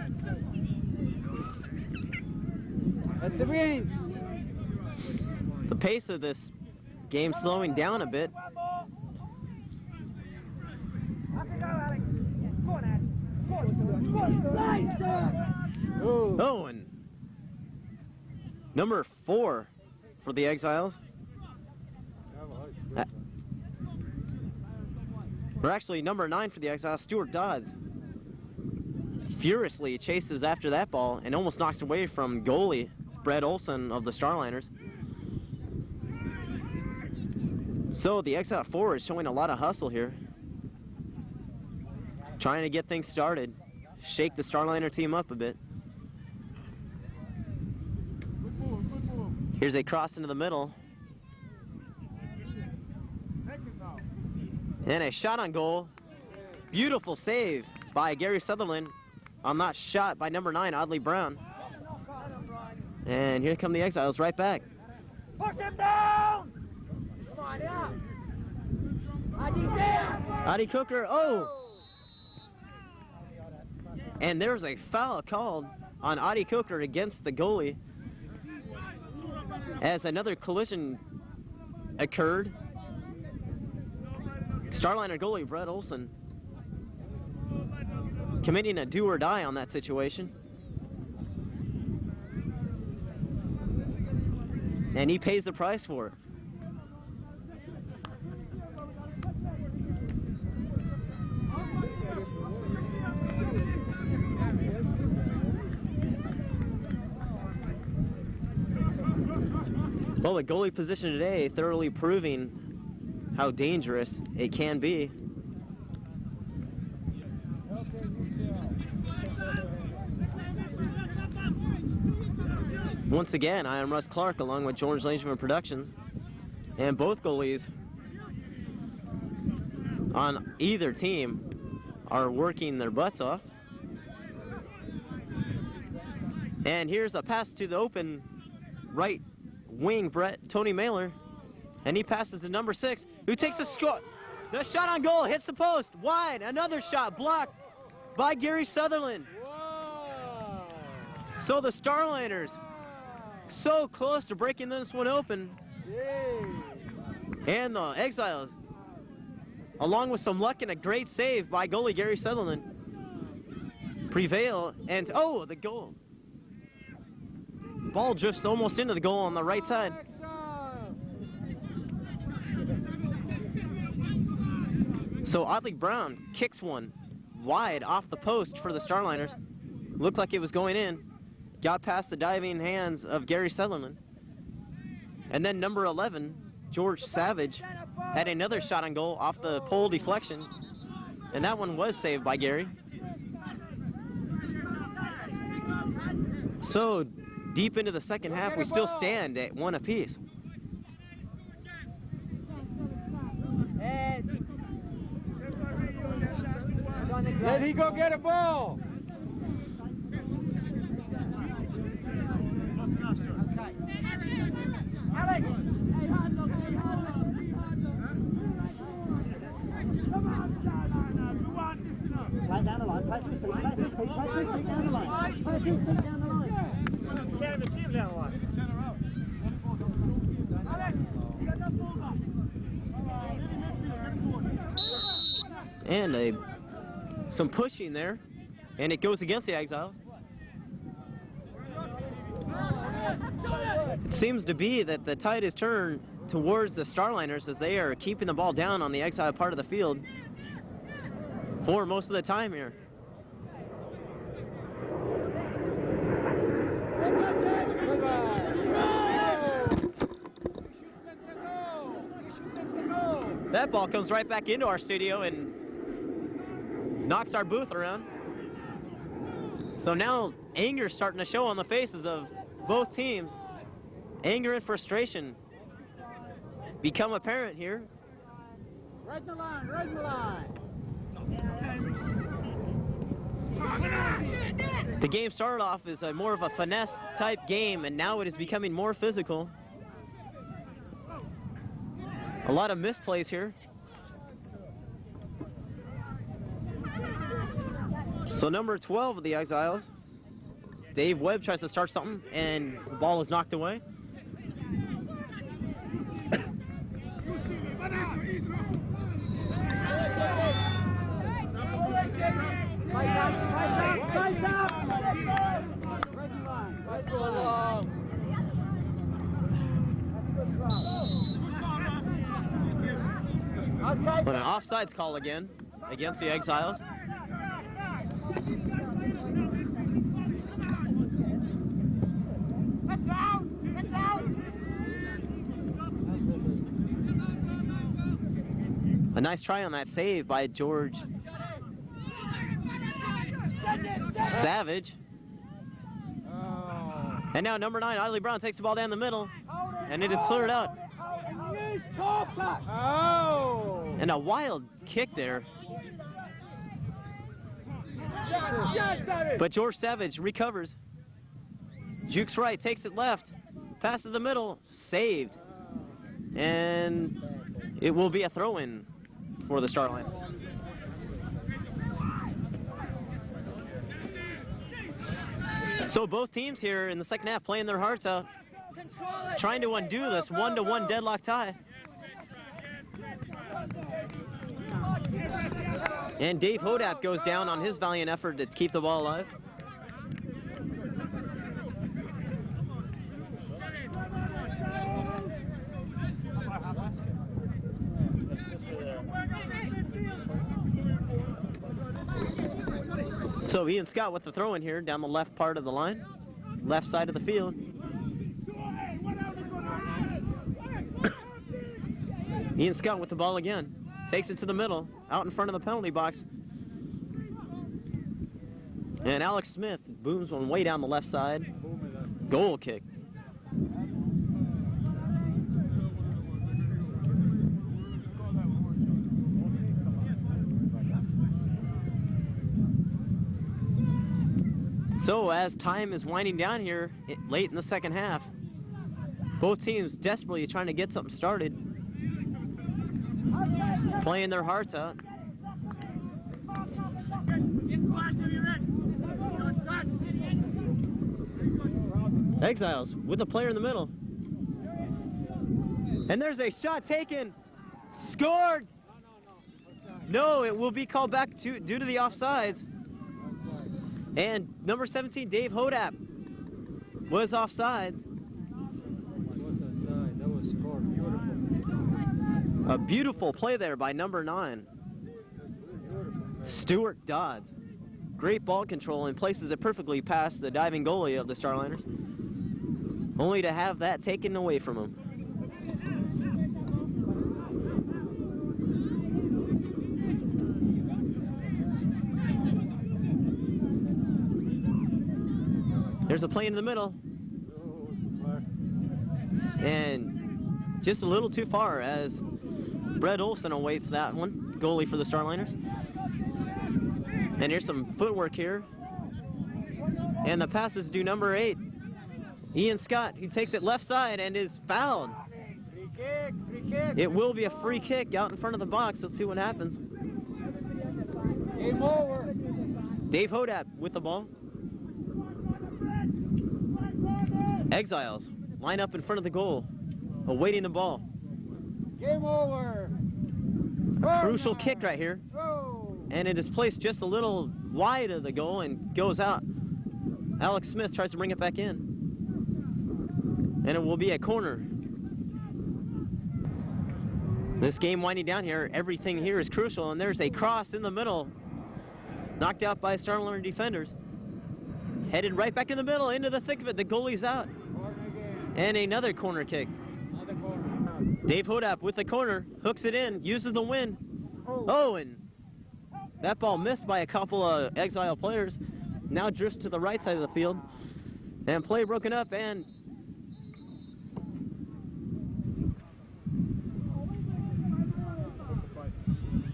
That's a win. The pace of this game slowing down a bit. Oh, and number 4 for the Exiles. Or actually, number 9 for the Exiles, Stuart Dodds, furiously chases after that ball and almost knocks away from goalie Brett Olson of the Starliners. So the Exile 4 is showing a lot of hustle here, trying to get things started, shake the Starliner team up a bit. Here's a cross into the middle. And a shot on goal. Beautiful save by Gary Sutherland on that shot by number 9, Audley Brown. And here come the Exiles right back. Push him down! Come on, yeah. Adi Coker, oh! And there's a foul called on Adi Coker against the goalie as another collision occurred. Starliner goalie Brett Olson committing a do or die on that situation. And he pays the price for it. Well, the goalie position today thoroughly proving how dangerous it can be. Once again, I am Russ Clark along with George Langeman Productions, and both goalies on either team are working their butts off. And here's a pass to the open right wing, Tony Mailer, and he passes to number 6, who takes a shot. The shot on goal hits the post, wide. Another shot blocked by Gary Sutherland. Whoa. So the Starliners so close to breaking this one open. Yay. And the Exiles, along with some luck and a great save by goalie Gary Sutherland, prevail. And oh, the goal. Ball drifts almost into the goal on the right side. So Oddly Brown kicks one wide off the post for the Starliners. Looked like it was going in. Got past the diving hands of Gary Sutherland. And then number 11, George Savage, had another shot on goal off the pole deflection. And that one was saved by Gary. So deep into the second half, we still stand at 1 apiece. Let he go get a ball. Alex! Play down the line, play to his feet, play to his feet, play to his feet down the line. Play to his feet down the line. And some pushing there, and it goes against the Exiles. It seems to be that the tide is turned towards the Starliners as they are keeping the ball down on the Exile part of the field for most of the time here. That ball comes right back into our studio and knocks our booth around. So now anger's starting to show on the faces of both teams. Anger and frustration become apparent here. Right in the line, right in the line. The game started off as more of a finesse type game, and now it is becoming more physical. A lot of misplays here. So number 12 of the Exiles, Dave Webb, tries to start something, and the ball is knocked away. But an offsides call again against the Exiles. A nice try on that save by George Savage. And now number 9, Oddly Brown, takes the ball down the middle, and it is cleared out. Oh! And a wild kick there. But George Savage recovers. Jukes right, takes it left, passes the middle, saved. And it will be a throw-in for the Starliners. So both teams here in the second half playing their hearts out, trying to undo this 1-1 deadlock tie. And Dave Hodap goes down on his valiant effort to keep the ball alive. So Ian Scott with the throw in here down the left part of the line, left side of the field. Ian Scott with the ball again, takes it to the middle, out in front of the penalty box. And Alex Smith booms one way down the left side. Goal kick. So as time is winding down here late in the second half, both teams desperately trying to get something started, playing their hearts out. Exiles with a player in the middle. And there's a shot taken. Scored! No, it will be called back due to the offsides. And number 17, Dave Hodap, was offside. That was scored. Beautiful. A beautiful play there by number 9, Stuart Dodds. Great ball control and places it perfectly past the diving goalie of the Starliners, only to have that taken away from him. There's a play in the middle. And just a little too far as Brett Olson awaits that one, goalie for the Starliners. And here's some footwork here. And the pass is due number 8, Ian Scott, who takes it left side and is fouled. Free kick. It will be a free kick out in front of the box. Let's see what happens. Game over. Dave Hodap with the ball. Exiles line up in front of the goal, awaiting the ball. Game over. A crucial kick right here. And it is placed just a little wide of the goal and goes out. Alex Smith tries to bring it back in. And it will be a corner. This game winding down here, everything here is crucial, and there's a cross in the middle. Knocked out by Starliner defenders. Headed right back in the middle, into the thick of it. The goalie's out. And another corner kick. Dave Hodap with the corner, hooks it in, uses the wind. Oh, and that ball missed by a couple of Exile players. Now drifts to the right side of the field. And play broken up, and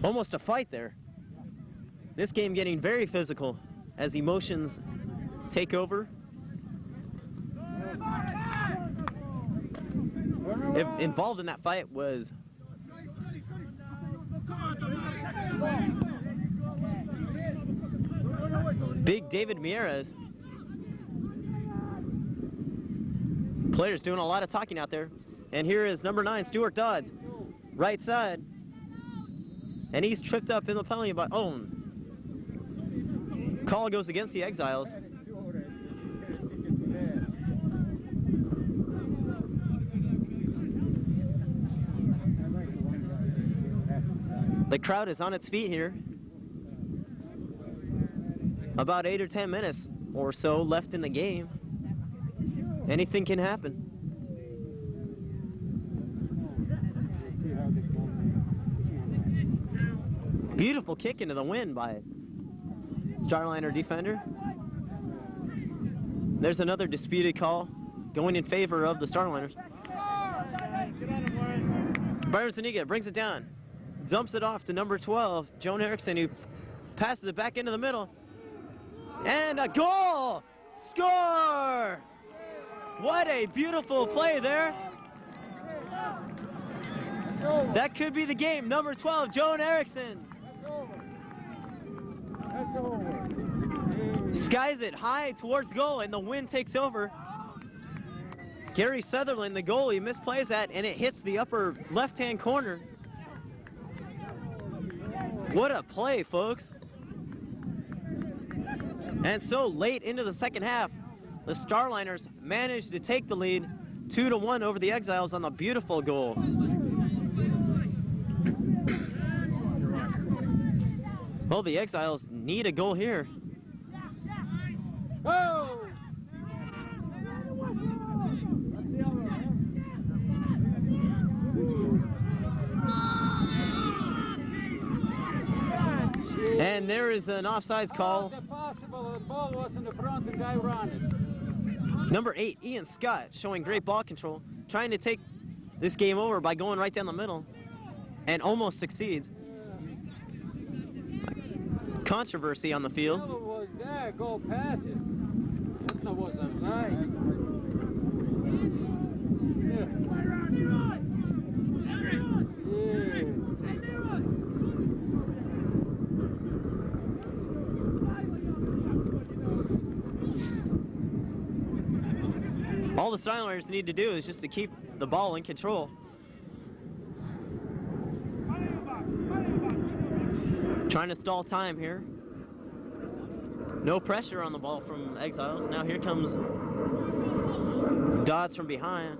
almost a fight there. This game getting very physical as emotions take over. Involved in that fight was Big David Mieres. Players doing a lot of talking out there. And here is number 9, Stuart Dodds, right side. And he's tripped up in the penalty by Owen. Call goes against the Exiles. The crowd is on its feet here. About 8 or 10 minutes or so left in the game. Anything can happen. Beautiful kick into the wind by Starliner defender. There's another disputed call going in favor of the Starliners. Byron Zuniga brings it down. Dumps it off to number 12, Joan Erickson, who passes it back into the middle. And a goal! Score! What a beautiful play there. That could be the game. Number 12, Joan Erickson. That's over. Skies it high towards goal, and the wind takes over. Gary Sutherland, the goalie, misplays that, and it hits the upper left-hand corner. What a play, folks. And so late into the second half, the Starliners managed to take the lead 2-1 over the Exiles on the beautiful goal. Well, the Exiles need a goal here. Oh! And there is an offsides call. Possible, the ball was in the front and guy ran it. Number 8, Ian Scott, showing great ball control, trying to take this game over by going right down the middle, and almost succeeds. Controversy on the field. Yeah, go pass it. That's not what's outside. Yeah. All the Starliners need to do is just to keep the ball in control. Trying to stall time here. No pressure on the ball from Exiles. Now here comes Dodds from behind.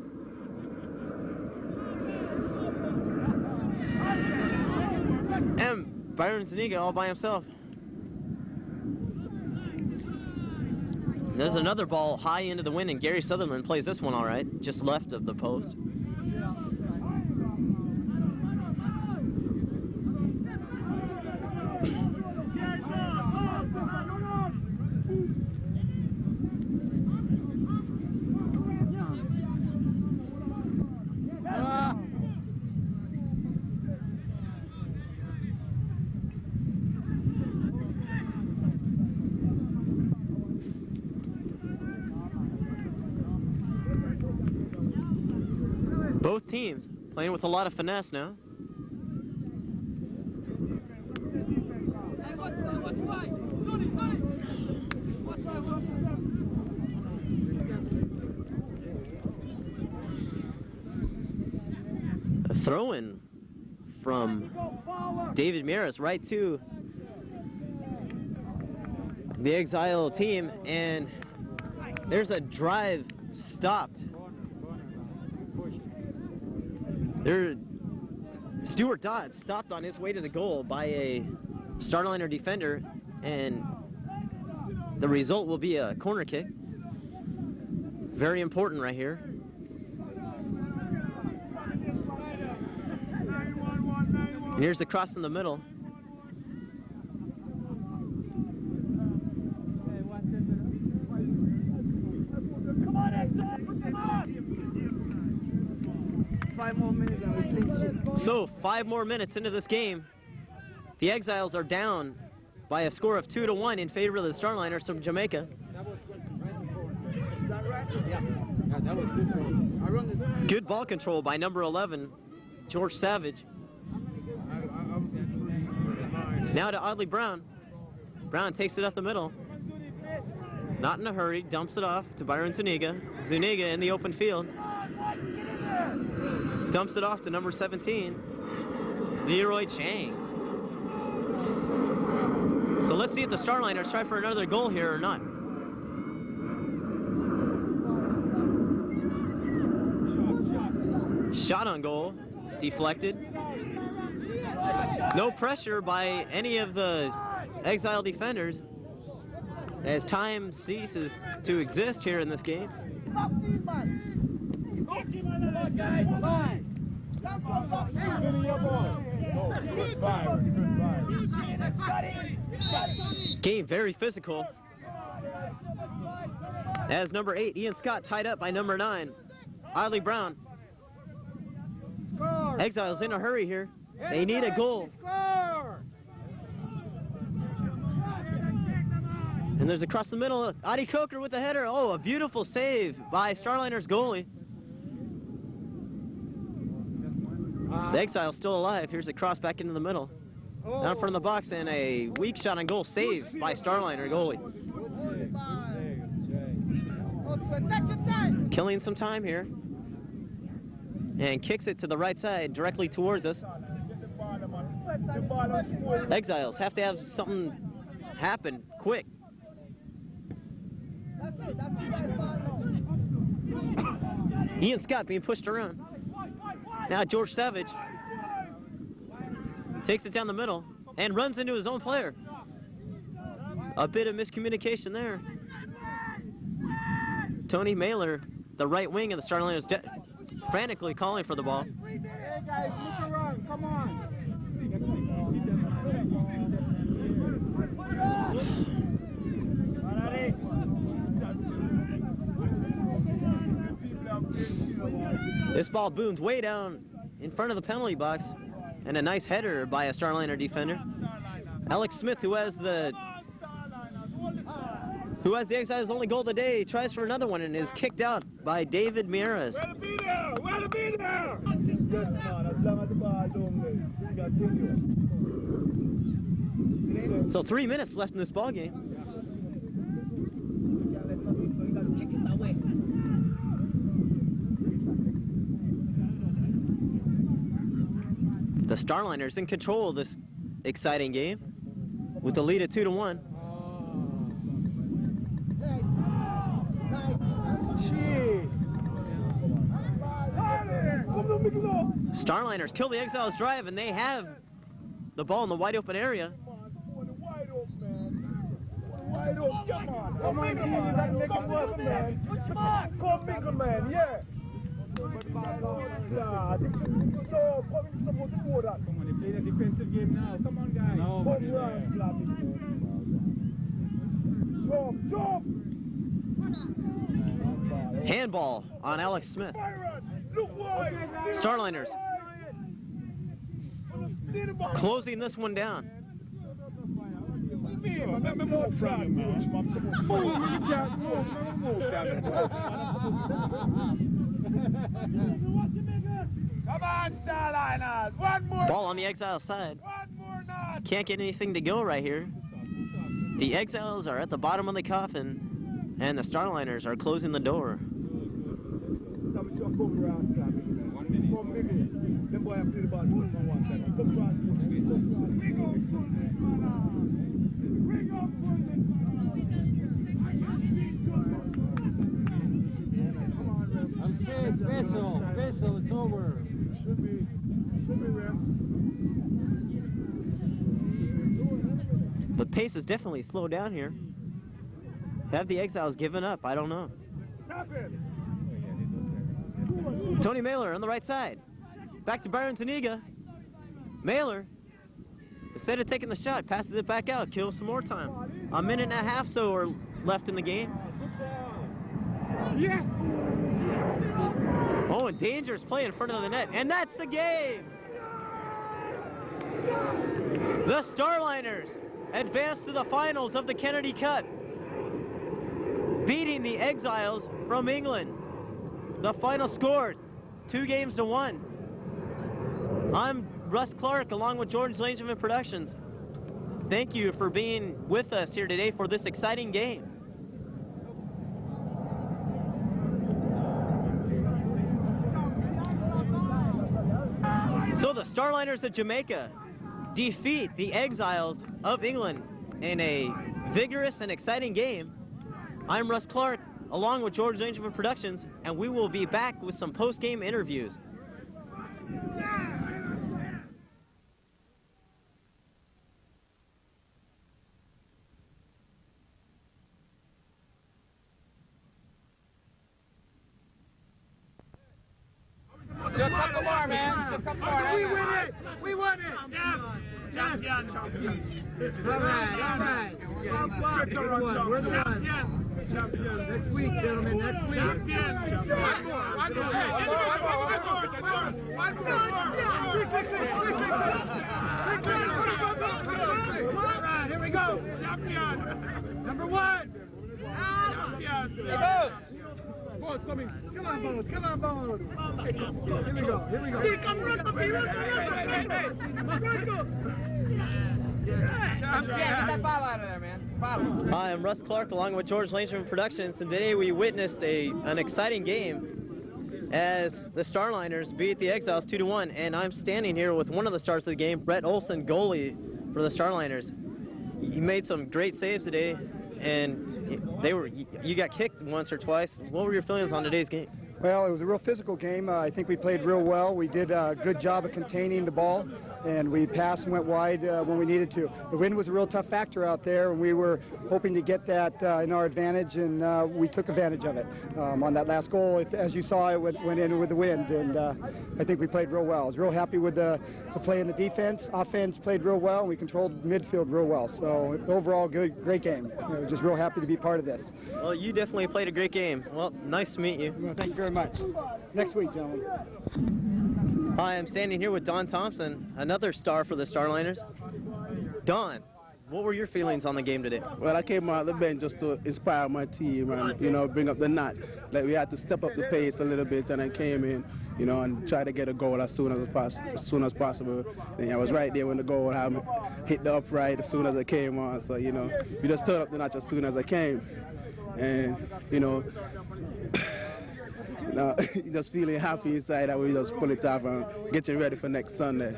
And Byron Zuniga all by himself. There's another ball high into the wind, and Gary Sutherland plays this one all right, just left of the post. Both teams playing with a lot of finesse now. A throw-in from David Maris right to the Exile team, and there's a drive stopped. Stuart Dodd stopped on his way to the goal by a Starliner defender, and the result will be a corner kick. Very important right here. And here's the cross in the middle. So 5 more minutes into this game, the Exiles are down by a score of 2-1 in favor of the Starliners from Jamaica. Good ball control by number 11, George Savage. Now to Audley Brown. Brown takes it up the middle. Not in a hurry, dumps it off to Byron Zuniga. Zuniga in the open field. Dumps it off to number 17, Leroy Chang. So let's see if the Starliners try for another goal here or not. Shot on goal, deflected. No pressure by any of the Exile defenders as time ceases to exist here in this game. Game very physical. As number 8, Ian Scott, tied up by number 9, Audley Brown. Exiles in a hurry here. They need a goal. And there's across the middle, Adi Coker with the header. Oh, a beautiful save by Starliners goalie. The Exile's still alive. Here's a cross back into the middle. Down in front of the box, and a weak shot on goal saved by Starliner goalie. Killing some time here. And kicks it to the right side, directly towards us. Exiles have to have something happen quick. Ian Scott being pushed around. Now George Savage takes it down the middle and runs into his own player. A bit of miscommunication there. Tony Mailer, the right wing of the Starliners, frantically calling for the ball. Hey guys, look around, come on. This ball boomed way down in front of the penalty box, and a nice header by a Starliner defender. Alex Smith, who has the who has the Exiles' only goal of the day, tries for another one and is kicked out by David Miras. Where to be there? Where to be there? Yes, man, as long as the ball don't continue. So 3 minutes left in this ball game. The Starliners in control of this exciting game with the lead at 2-1. Starliners kill the Exiles drive, and they have the ball in the wide open area. Wide open, come on. Come on, man. Come, big man, yeah. Yeah, they supposed to do that. Come on, they play the defensive game now. Come on, guys. No, jump. Handball on Alex Smith. Starliners closing this one down. Come on, Starliners! One more! Ball on the Exiles side. One more notch! Can't get anything to go right here. The Exiles are at the bottom of the coffin, and the Starliners are closing the door. I'm safe, Vessel, it's over. Should be The pace is definitely slowed down here. Have the Exiles given up? I don't know. Tony Mailer on the right side. Back to Byron Zuniga. Mailer, instead of taking the shot, passes it back out, kills some more time. A minute and a half so are left in the game. Yes! Oh, and dangerous play in front of the net, and that's the game! The Starliners advance to the finals of the Kennedy Cup, beating the Exiles from England. The final score, 2-1. I'm Russ Clark along with George Langerman Productions. Thank you for being with us here today for this exciting game. So the Starliners of Jamaica defeat the Exiles of England in a vigorous and exciting game. I'm Russ Clark along with George Langerman Productions, and we will be back with some post-game interviews. Just a couple more, man. Just a couple more. We win it. We won it. Yes. Champions. All right. We're the champions. Champions. Next week, gentlemen. Next week. Champions. One more. All right, here we go. Champions. Number 1. Champions. Here goes. Bones coming. Come on, Bones. Come on, Bones. Here we go. Here we go. Come run, get that ball out of there, man. Hi, I'm Russ Clark along with George Langerman Productions, and today we witnessed an exciting game as the Starliners beat the Exiles 2-1, and I'm standing here with one of the stars of the game, Brett Olson, goalie for the Starliners. He made some great saves today, and you got kicked once or twice. What were your feelings on today's game? Well, it was a real physical game. I think we played real well. We did a good job of containing the ball, and we passed and went wide when we needed to. The wind was a real tough factor out there, and we were hoping to get that in our advantage, and we took advantage of it. On that last goal, as you saw, it went in with the wind, and I think we played real well. I was real happy with the play in the defense. Offense played real well, and we controlled midfield real well. So overall, great game. Just real happy to be part of this. Well, you definitely played a great game. Well, nice to meet you. Well, thank you very much. Next week, Hi, I'm standing here with Don Thompson, another star for the Starliners. Don, what were your feelings on the game today? Well, I came out the bench just to inspire my team and, you know, bring up the notch. Like, we had to step up the pace a little bit, and I came in, you know, and try to get a goal as soon as possible. And I was right there when the goal hit the upright as soon as I came on. So, you know, we just turned up the notch as soon as I came. And, you know, just feeling happy inside that we just pull it off and getting ready for next Sunday.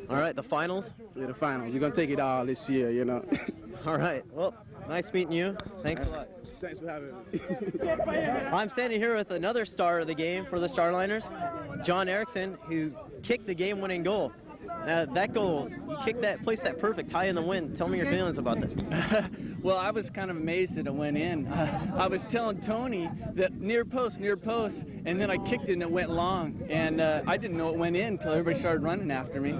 All right, the finals? Yeah, the finals. We're going to take it all this year, you know. All right. Well, nice meeting you. Thanks a lot. Thanks for having me. I'm standing here with another star of the game for the Starliners, John Erickson, who kicked the game-winning goal. That goal, you kicked that, placed that perfect high in the wind. Tell me your feelings about that. Well, I was kind of amazed that it went in. I was telling Tony that near post, and then I kicked it and it went long. And I didn't know it went in until everybody started running after me.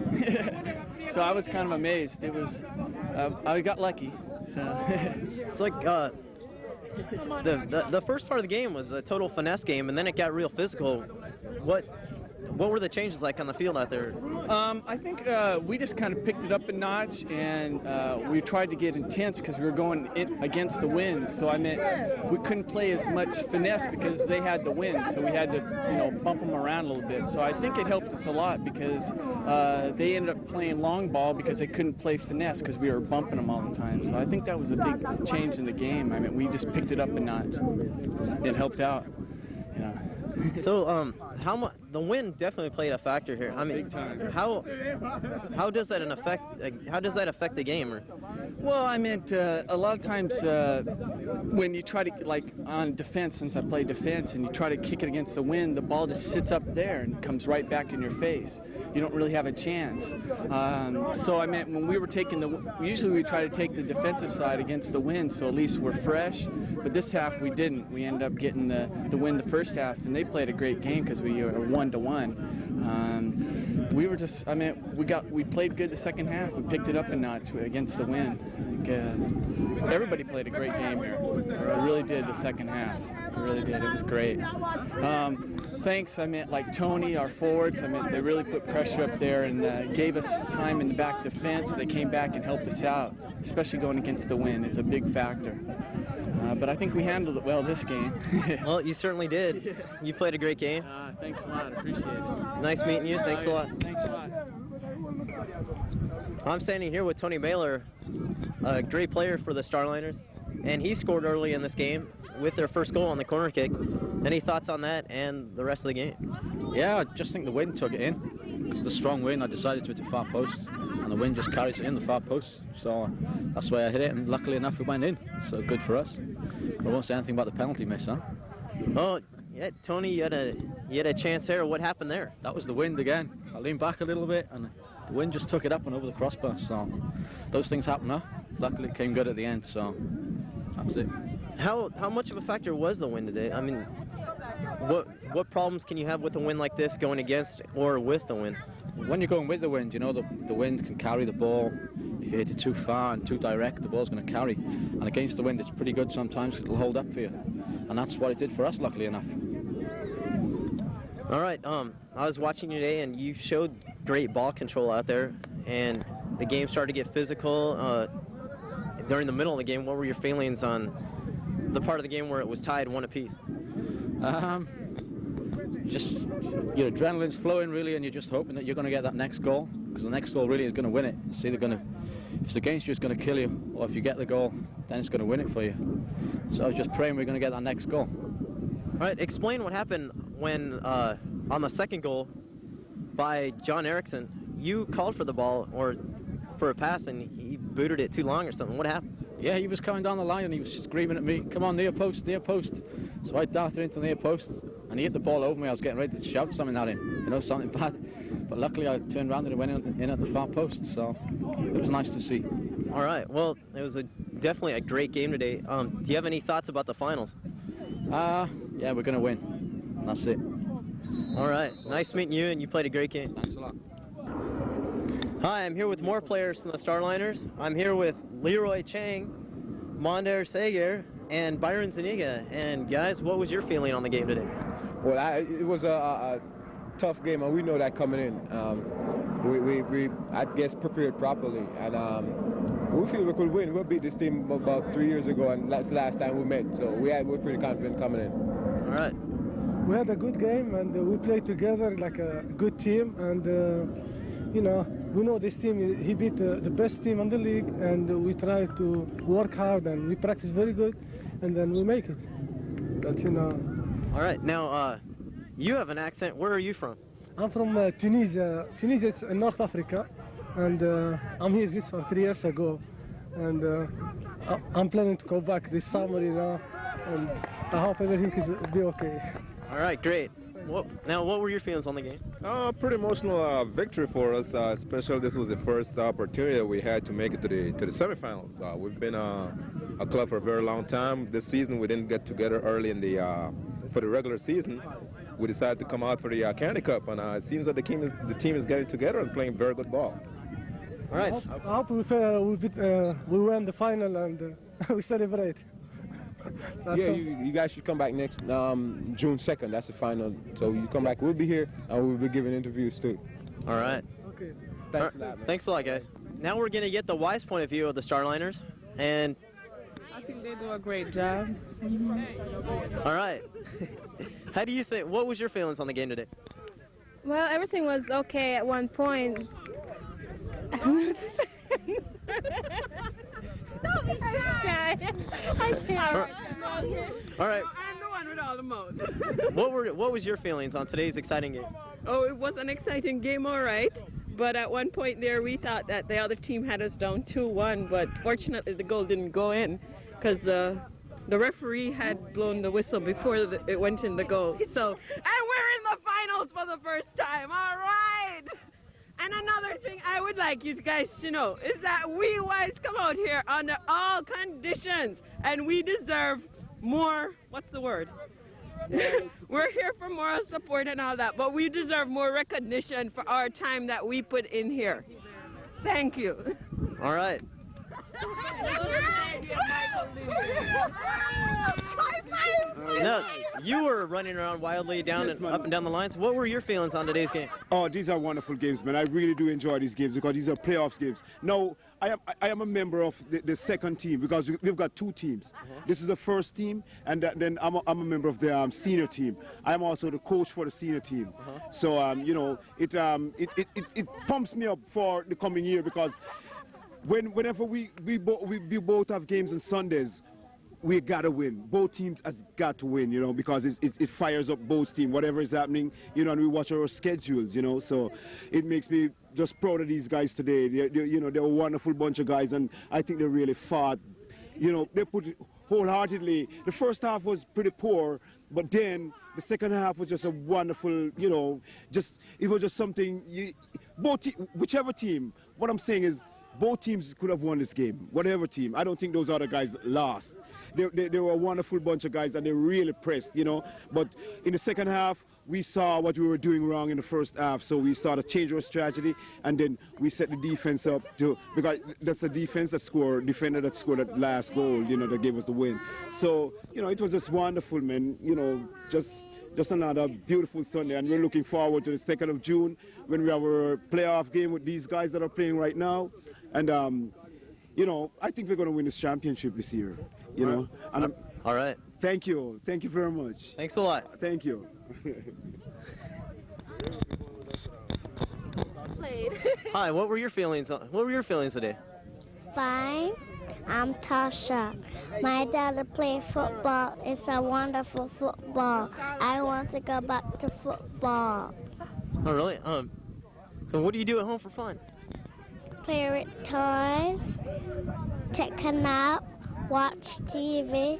So I was kind of amazed. It was, I got lucky. So it's like the first part of the game was a total finesse game, and then it got real physical. What were the changes like on the field out there? I think we just kind of picked it up a notch, and we tried to get intense because we were going against the wind. So I meant we couldn't play as much finesse because they had the wind, so we had to, you know, bump them around a little bit. So I think it helped us a lot because they ended up playing long ball because they couldn't play finesse because we were bumping them all the time. So I think that was a big change in the game. I mean, we just picked it up a notch. It helped out. Yeah. So, how much the wind definitely played a factor here. I mean, big time. How does that affect the game? Or? Well, I meant a lot of times when you try to, like on defense, since I play defense, and you try to kick it against the wind, the ball just sits up there and comes right back in your face. You don't really have a chance. So I meant when we were usually we try to take the defensive side against the wind, so at least we're fresh. But this half we didn't. We ended up getting the win the first half, and they played a great game because we were 1-1. We were just, we played good the second half. We picked it up a notch against the wind. Everybody played a great game here. It really did the second half. It really did. It was great. Thanks, like Tony, our forwards. They really put pressure up there and gave us time in the back defense. They came back and helped us out, especially going against the wind. It's a big factor. But I think we handled it well this game. Well, you certainly did. You played a great game. Thanks a lot. Appreciate it. Nice meeting you. Thanks a lot. Thanks a lot. I'm standing here with Tony Mailer, a great player for the Starliners, and he scored early in this game with their first goal on the corner kick. Any thoughts on that and the rest of the game? Yeah, I just think the wind took it in. It's the strong wind. I decided to hit the far post, and the wind just carries it in the far post. So that's why I hit it, and luckily enough it went in. So good for us. I won't say anything about the penalty miss, huh? Oh, yeah, Tony, you had a chance there. What happened there? That was the wind again. I leaned back a little bit, and the wind just took it up and over the crossbar. So those things happen, huh? Luckily it came good at the end, so that's it. How much of a factor was the wind today? I mean, what problems can you have with a wind like this going against or with the wind? When you're going with the wind, you know, the wind can carry the ball. If you hit it too far and too direct, the ball's going to carry. And against the wind, it's pretty good sometimes. It'll hold up for you. And that's what it did for us, luckily enough. All right. I was watching you today, and you showed great ball control out there. And the game started to get physical. During the middle of the game, what were your feelings on the part of the game where it was tied 1 apiece? Just your adrenaline's flowing really, and you're just hoping that you're going to get that next goal, because the next goal really is going to win it. It's either if it's against you, it's going to kill you, or if you get the goal, then it's going to win it for you. So I was just praying we're going to get that next goal. All right, explain what happened when on the second goal by John Erickson, you called for the ball or for a pass, and he booted it too long or something. What happened? Yeah, he was coming down the line and he was screaming at me, "Come on, near post, near post." So I darted into the near post and he hit the ball over me. I was getting ready to shout something at him, you know, something bad. But luckily I turned around and it went in at the far post, so it was nice to see. All right, well, it was definitely a great game today. Do you have any thoughts about the finals? Yeah, we're going to win, and that's it. All right, nice meeting you, and you played a great game. Thanks a lot. Hi, I'm here with more players from the Starliners. I'm here with Leroy Chang, Monder Sager, and Byron Zuniga. And guys, what was your feeling on the game today? Well, it was a tough game, and we know that coming in. We I guess, prepared properly, and We feel we could win. We beat this team about 3 years ago, and that's the last time we met. So we're pretty confident coming in. All right. We had a good game, and we played together like a good team. And you know, we know this team. He beat the best team in the league, and we try to work hard and we practice very good, and then we make it. That's All right. Now, you have an accent. Where are you from? I'm from Tunisia. Tunisia is in North Africa, and I'm here just 3 years ago, and I'm planning to go back this summer, you know, and I hope everything is be okay. All right, great. Now, what were your feelings on the game? Pretty emotional victory for us. Especially this was the first opportunity we had to make it to the semifinals. We've been a club for a very long time. This season we didn't get together early in for the regular season. We decided to come out for the Candy Cup, and it seems that the team is getting together and playing very good ball. All right. I hope we win the final and we celebrate. Yeah, you guys should come back next June 2nd. That's the final. So you come back. We'll be here and we'll be giving interviews too. All right. Okay. Thanks a lot, man. Thanks a lot, guys. Now we're gonna get the wise point of view of the Starliners, and I think they do a great job. all right. How do you think? What was your feelings on the game today? Well, everything was okay at one point. Don't be shy. I can't. All right. I'm the one with all the mouth. What was your feelings on today's exciting game? Oh, it was an exciting game, all right. But at one point there, we thought that the other team had us down 2-1, but fortunately the goal didn't go in because the referee had blown the whistle before it went in the goal. So, and we're in the finals for the first time. All right. And another thing I would like you guys to know is that we Wise come out here under all conditions, and we deserve more. What's the word? We're here for moral support and all that, but we deserve more recognition for our time that we put in here. Thank you. All right. Now, you were running around wildly up and down the lines. What were your feelings on today's game? Oh, these are wonderful games, man. I really do enjoy these games because these are playoffs games. Now, I am a member of the second team because we've got two teams. This is the first team, and then I'm a member of the senior team. I'm also the coach for the senior team. So, you know, it pumps me up for the coming year because whenever we both have games on Sundays, we gotta win. Both teams has got to win, you know, because it fires up both teams. Whatever is happening, you know, and we watch our schedules, you know. So it makes me just proud of these guys today. You know, they're a wonderful bunch of guys, and I think they really fought. You know, they put it wholeheartedly. The first half was pretty poor, but then the second half was just a wonderful, you know, it was just something. Whichever team. What I'm saying is, both teams could have won this game. Whatever team. I don't think those other guys lost. They were a wonderful bunch of guys, and they really pressed, you know. But in the second half, we saw what we were doing wrong in the first half, so we started to change our strategy, and then we set the defense up because that's the defense that scored, defender that scored that last goal, you know, that gave us the win. So, you know, it was just wonderful, man. You know, just another beautiful Sunday, and we're looking forward to the 2nd of June when we have our playoff game with these guys that are playing right now. And, you know, I think we're going to win this championship this year, you know. And all right. Thank you. Thank you very much. Thanks a lot. Thank you. Hi, what were your feelings today? Fine. I'm Tasha. My daughter plays football. It's a wonderful football. I want to go back to football. Oh, really? So what do you do at home for fun? Play with toys, take a nap, watch TV,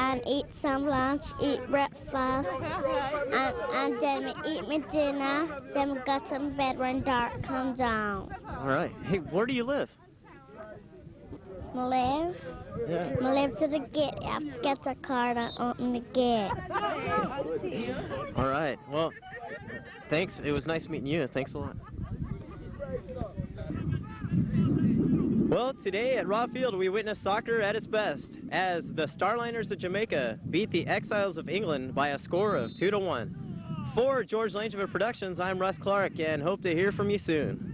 and eat some lunch, eat breakfast, and then we eat my dinner, then we go to bed when dark comes down. All right. Hey, where do you live? I live to the gate. You have to get a card and open the gate. All right. Well, thanks. It was nice meeting you. Thanks a lot. Well, today at Raw Field, we witnessed soccer at its best as the Starliners of Jamaica beat the Exiles of England by a score of 2-1. For George Langevin Productions, I'm Russ Clark, and hope to hear from you soon.